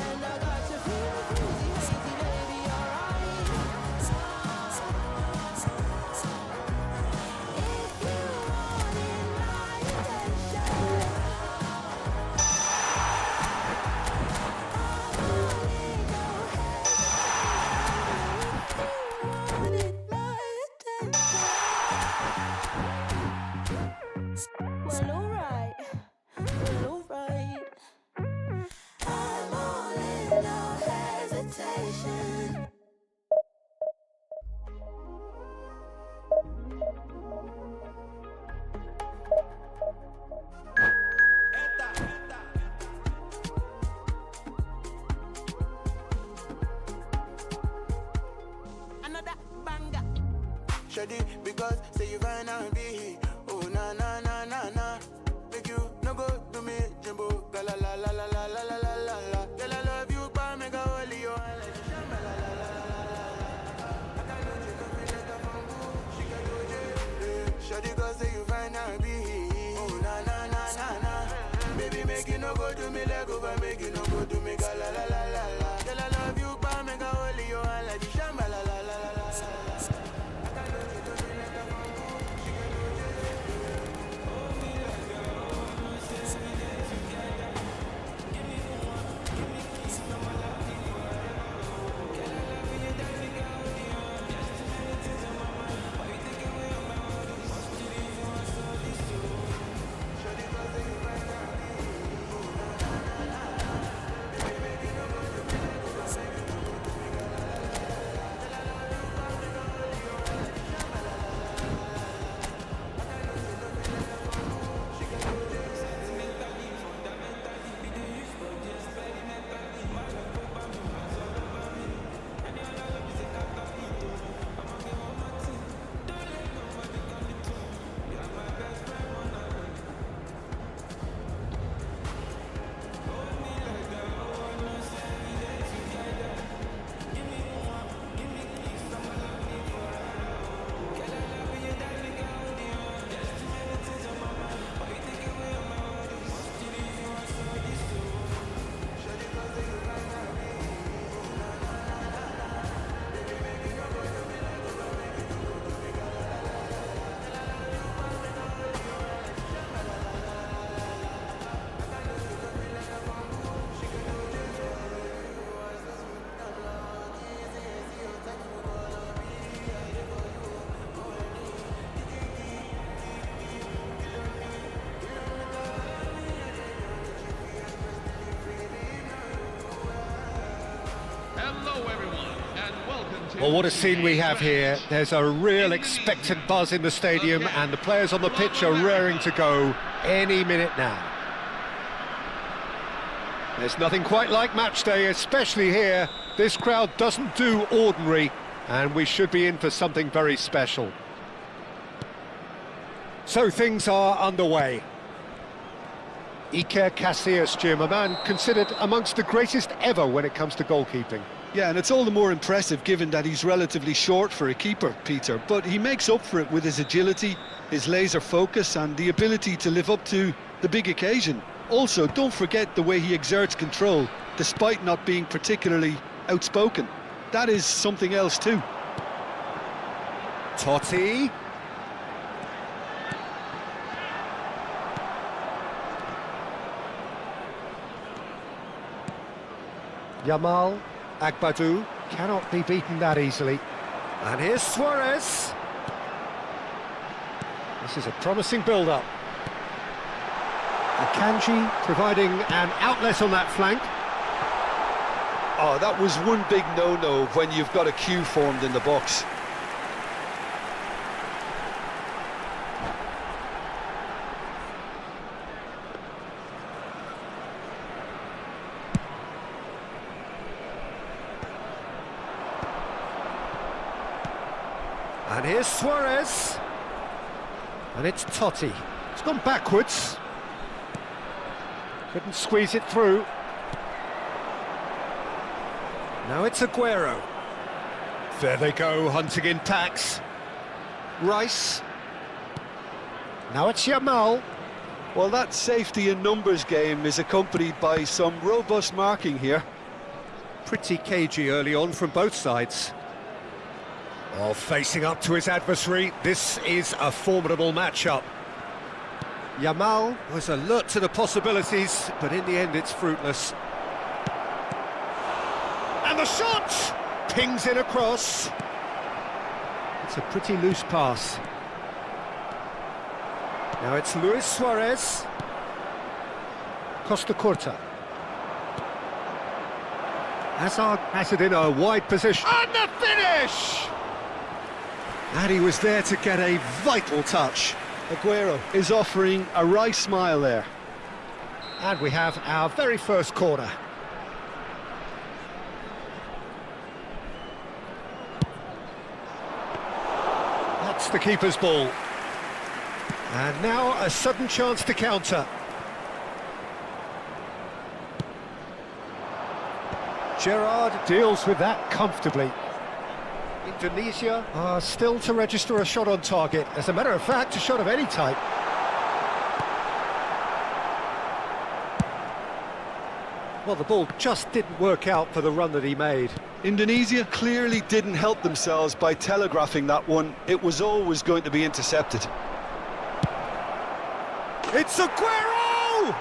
and I got to feel woozy, hazy, baby, alright. If you wanted my attention, I'm all in, no hesitation. If you wanted my attention, well, alright, I'm all in, no hesitation. Another banger. Shady, because say you find out be. Oh na na na na na. Make you no go do me jumbo. La la la la la la la la la la la. Girl, I love you, but make a holy you. I like you, shamba la la la la la la. I can't let you go feel like a bamboo. She can do it. Shady, cause say you find out be. Oh na na na na na. Baby, make you no go do me leg over, make you no go do me ga la la la la la. Girl, I love you, but make a holy you. I like you, shamba la la la la la la. I can't let you go feel like a bamboo. She can do it. Shady, cause say you find out be. Oh na na na na. Well, what a scene we have here. There's a real expectant buzz in the stadium, and the players on the pitch are raring to go any minute now. There's nothing quite like match day, especially here. This crowd doesn't do ordinary, and we should be in for something very special. So things are underway. Iker Casillas, Jim, a man considered amongst the greatest ever when it comes to goalkeeping. Yeah, and it's all the more impressive given that he's relatively short for a keeper, Peter. But he makes up for it with his agility, his laser focus and the ability to live up to the big occasion. Also, don't forget the way he exerts control, despite not being particularly outspoken. That is something else too. Totti. Yamal Agbadou cannot be beaten that easily. And here's Suarez. This is a promising build-up. Akanji providing an outlet on that flank. Oh, that was one big no-no when you've got a queue formed in the box. And here's Suarez. And it's Totti. It's gone backwards. Couldn't squeeze it through. Now it's Aguero. There they go, hunting in packs. Rice. Now it's Yamal. Well, that safety in numbers game is accompanied by some robust marking here. Pretty cagey early on from both sides. Oh, facing up to his adversary, this is a formidable matchup. Yamal was alert to the possibilities, but in the end it's fruitless. And the shot! Pings in across. It's a pretty loose pass. Now it's Luis Suarez. Costa Curta. Hazard has it in a wide position. And the finish! And he was there to get a vital touch. Aguero is offering a wry smile there. And we have our very first corner. That's the keeper's ball. And now a sudden chance to counter. Gerrard deals with that comfortably. Indonesia are still to register a shot on target. As a matter of fact, a shot of any type. Well, the ball just didn't work out for the run that he made. Indonesia clearly didn't help themselves by telegraphing that one. It was always going to be intercepted. It's Aguero!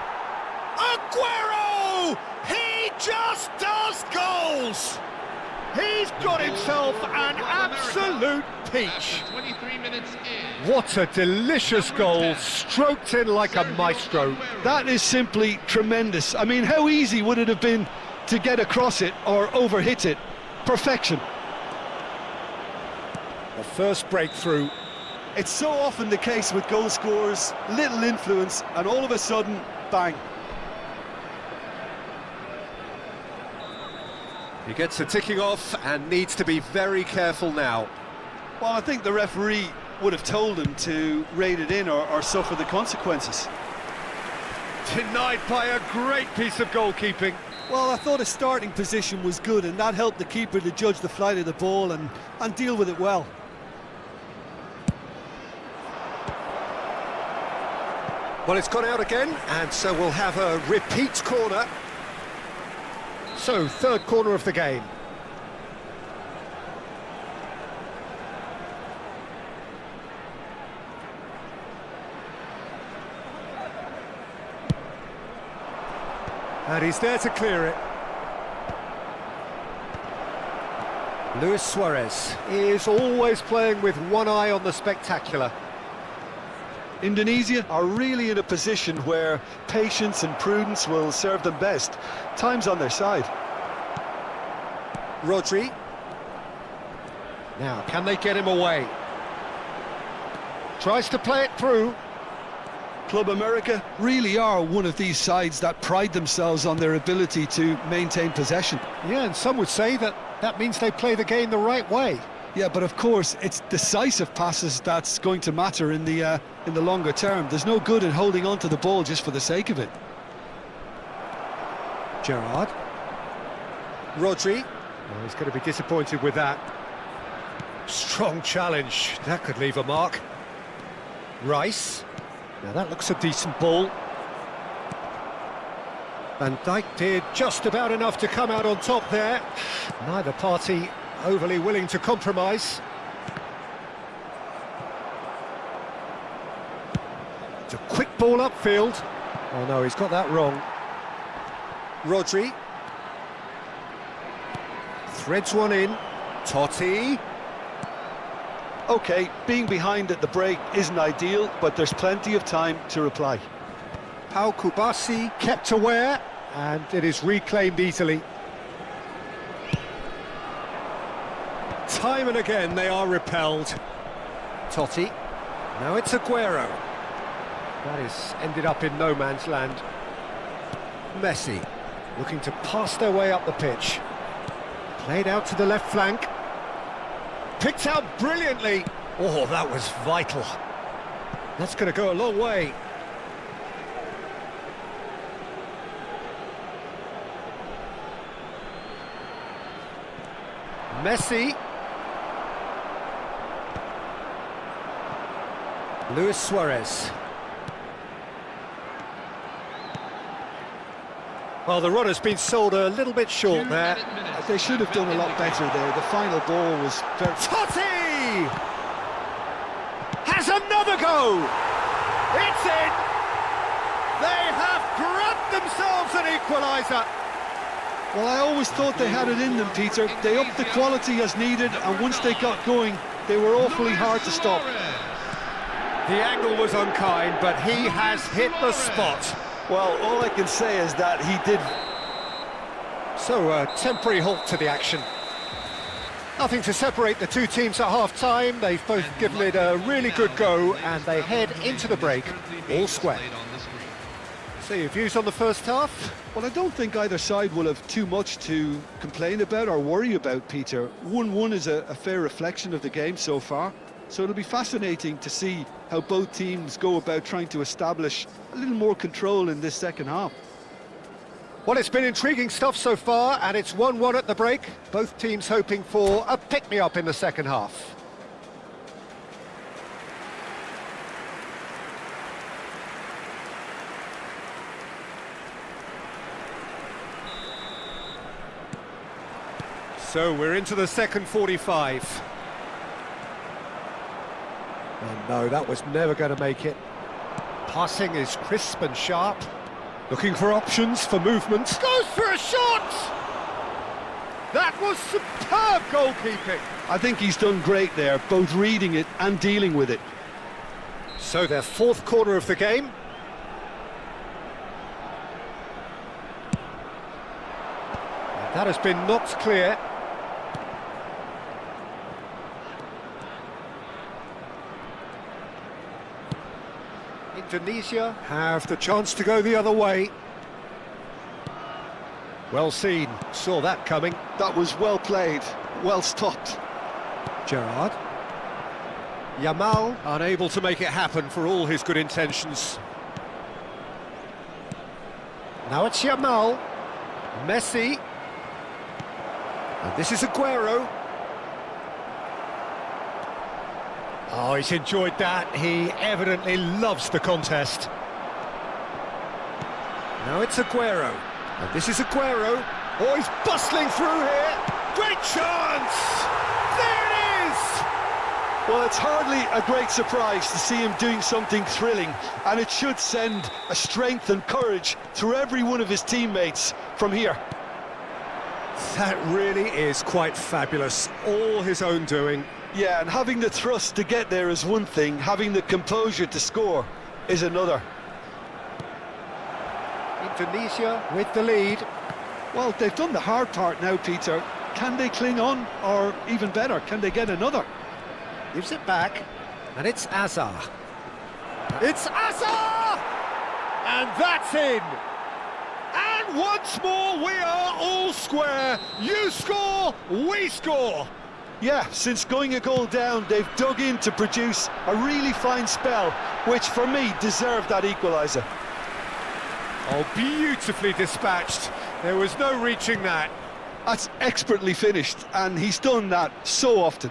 Aguero! He just does goals! He's got himself an absolute peach. 23 minutes in. What a delicious goal, stroked in like a maestro. That is simply tremendous. I mean, how easy would it have been to get across it or overhit it? Perfection. The first breakthrough. It's so often the case with goal scorers, little influence, and all of a sudden, bang. He gets the ticking off and needs to be very careful now. Well, I think the referee would have told him to rate it in or suffer the consequences. Denied by a great piece of goalkeeping. Well, I thought his starting position was good, and that helped the keeper to judge the flight of the ball and deal with it well. Well, it's gone out again, and so we'll have a repeat corner. So, third corner of the game. And he's there to clear it. Luis Suarez is always playing with one eye on the spectacular. Indonesia are really in a position where patience and prudence will serve them best. Time's on their side. Rodri. Now, can they get him away? Tries to play it through. Club America really are one of these sides that pride themselves on their ability to maintain possession. Yeah, and some would say that that means they play the game the right way. Yeah, but of course, it's decisive passes that's going to matter in the longer term. There's no good in holding on to the ball just for the sake of it. Gerrard. Rodri. Oh, he's going to be disappointed with that. Strong challenge. That could leave a mark. Rice. Now that looks a decent ball. Van Dijk did just about enough to come out on top there. Neither party overly willing to compromise. It's a quick ball upfield. Oh no, he's got that wrong. Rodri. Threads one in. Totti. OK, being behind at the break isn't ideal, but there's plenty of time to reply. Pau Kubasi kept aware, and it is reclaimed easily. Time and again they are repelled. Totti. Now it's Aguero. That is ended up in no man's land. Messi looking to pass their way up the pitch. Played out to the left flank. Picked out brilliantly. Oh, that was vital. That's going to go a long way. Messi. Luis Suarez. Well, the run has been sold a little bit short there. They should have done a lot better there. The final ball was very... Totti! Has another go! It's in! They have grabbed themselves an equaliser! Well, I always thought they had it in them, Peter. They upped the quality as needed, and once they got going, they were awfully hard to stop. The angle was unkind, but he has hit the spot. Well, all I can say is that he did. So, a temporary halt to the action. Nothing to separate the two teams at half-time. They've both given it a really good go, and they head into the break all square. So, your views on the first half? Well, I don't think either side will have too much to complain about or worry about, Peter. 1-1 is a fair reflection of the game so far. So it'll be fascinating to see how both teams go about trying to establish a little more control in this second half. Well, it's been intriguing stuff so far, and it's 1-1 at the break. Both teams hoping for a pick-me-up in the second half. So we're into the second 45. Oh no, that was never going to make it. Passing is crisp and sharp. Looking for options for movement. Goes for a shot! That was superb goalkeeping. I think he's done great there, both reading it and dealing with it. So their fourth corner of the game. And that has been knocked clear. Indonesia have the chance to go the other way. Well seen, saw that coming. That was well played, well stopped. Gerrard. Yamal unable to make it happen for all his good intentions. Now it's Yamal. Messi. And this is Aguero. Oh, he's enjoyed that. He evidently loves the contest. Now it's Aguero. And this is Aguero. Oh, he's bustling through here. Great chance! There it is! Well, it's hardly a great surprise to see him doing something thrilling, and it should send a strength and courage through every one of his teammates from here. That really is quite fabulous. All his own doing. Yeah, and having the thrust to get there is one thing, having the composure to score is another. Indonesia with the lead. Well, they've done the hard part now, Peter. Can they cling on, or even better, can they get another? Gives it back, and it's Azar. It's Azar! And that's in! And once more we are all square. You score, we score! Yeah, since going a goal down, they've dug in to produce a really fine spell, which for me deserved that equaliser. Oh, beautifully dispatched. There was no reaching that. That's expertly finished, and he's done that so often.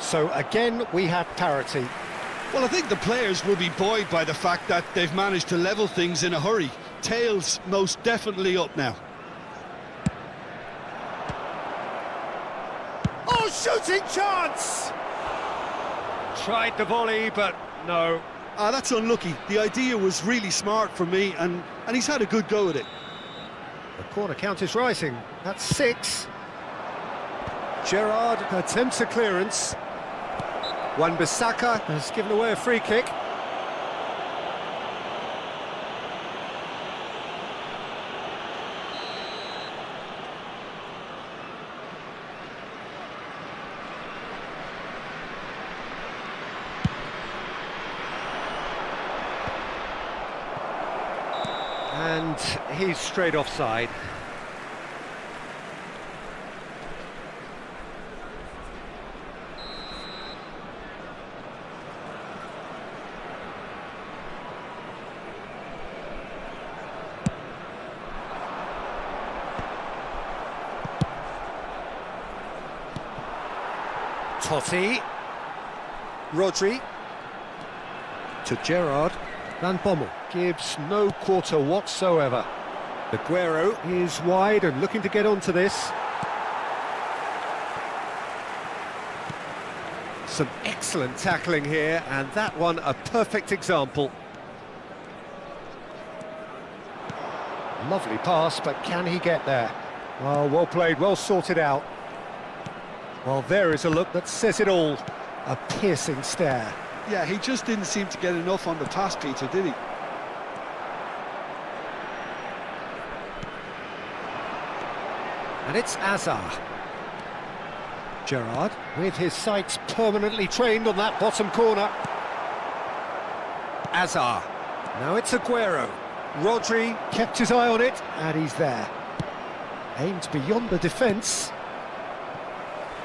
So again, we have parity. Well, I think the players will be buoyed by the fact that they've managed to level things in a hurry. Tails most definitely up now. Oh, shooting chance! Tried the volley, but no. Ah, that's unlucky. The idea was really smart for me, and he's had a good go at it. The corner count is rising. That's 6. Gerrard attempts a clearance. Wan-Bissaka has given away a free kick. And he's straight offside. Totti. Rodri. To Gerrard. Van Bommel gives no quarter whatsoever. Aguero is wide and looking to get onto this. Some excellent tackling here, and that one a perfect example. Lovely pass, but can he get there? Oh, well played, well sorted out. Well, there is a look that says it all. A piercing stare. Yeah, he just didn't seem to get enough on the pass, Peter, did he? And it's Azar. Gerrard, with his sights permanently trained on that bottom corner. Azar. Now it's Aguero. Rodri kept his eye on it, and he's there. Aimed beyond the defence.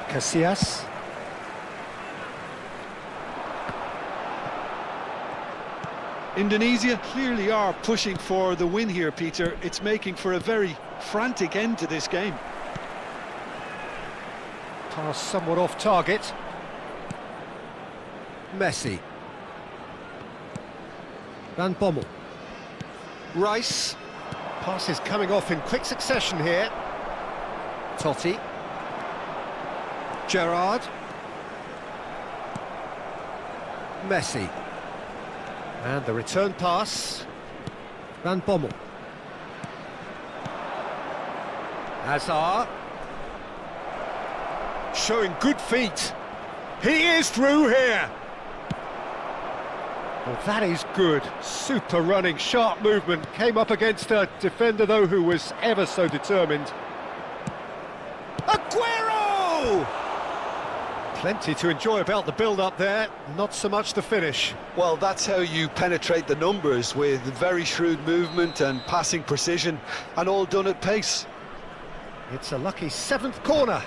Casillas. Indonesia clearly are pushing for the win here, Peter. It's making for a very frantic end to this game. Pass somewhat off target. Messi. Van Bommel. Rice. Pass is coming off in quick succession here. Totti. Gerrard. Messi. And the return pass. Van Bommel. Hazard. Showing good feet. He is through here. Well, that is good. Super running, sharp movement. Came up against a defender, though, who was ever so determined. Aguero! Plenty to enjoy about the build-up there, not so much the finish. Well, that's how you penetrate the numbers, with very shrewd movement and passing precision, and all done at pace. It's a lucky 7th corner.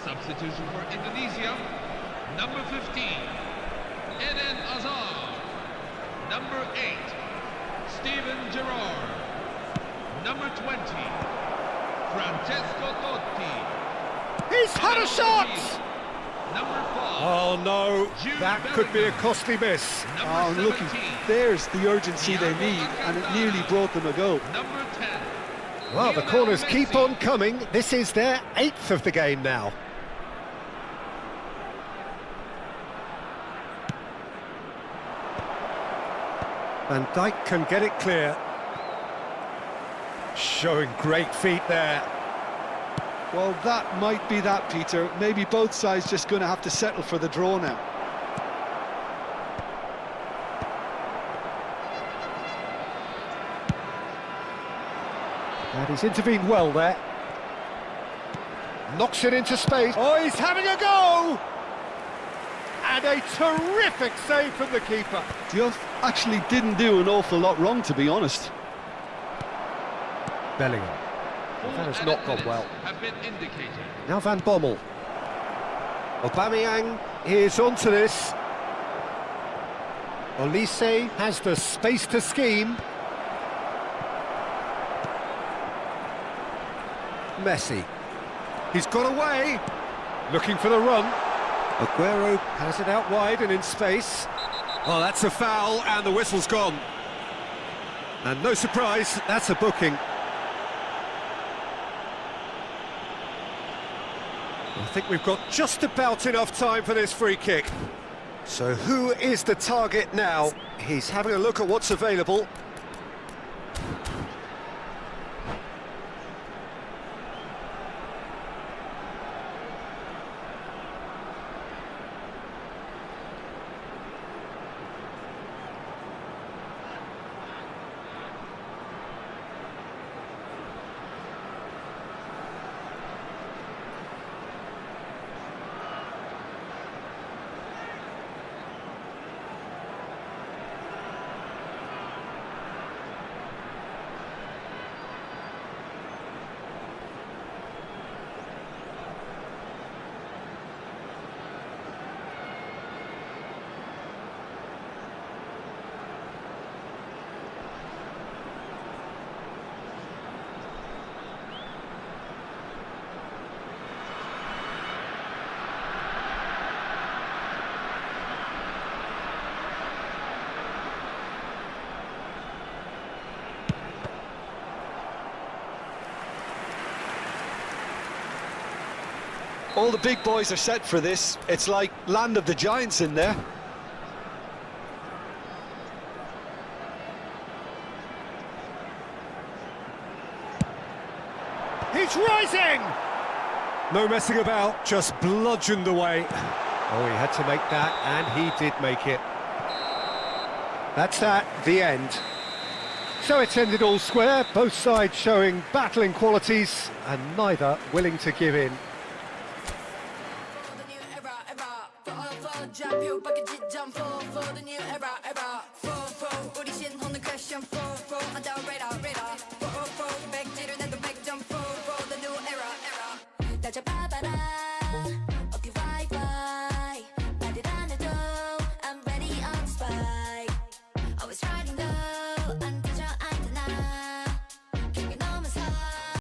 Substitution for Indonesia, number 15, Eden Azar. Number 8, Steven Gerrard. Number 20, Francesco Totti. He's had a shot! Number 5. Oh no, that could be a costly miss. Oh, and looking, there's the urgency they need, and it nearly brought them a goal. Number 10. Well, the Lionel corners keep Messi. on coming. This is their 8th of the game now. Van Dijk can get it clear. Showing great feet there. Well, that might be that, Peter. Maybe both sides just going to have to settle for the draw now. And he's intervened well there. Knocks it into space. Oh, he's having a go! And a terrific save from the keeper. Diouf actually didn't do an awful lot wrong, to be honest. Bellingham. Full That has not gone minutes well. Have been indicated. Now Van Bommel. Aubameyang is onto this. Olise has the space to scheme. Messi. He's got away. Looking for the run. Aguero has it out wide and in space. Oh, that's a foul and the whistle's gone. And no surprise, that's a booking. I think we've got just about enough time for this free kick. So who is the target now? He's having a look at what's available. All the big boys are set for this. It's like land of the giants in there. He's rising! No messing about, just bludgeoned away. Oh, he had to make that, and he did make it. That's that, the end. So it's ended all square, both sides showing battling qualities, and neither willing to give in. For the new era. For 좌표 바뀌지 점 for the new era. For 우리 신호는 question for. I'm down ready.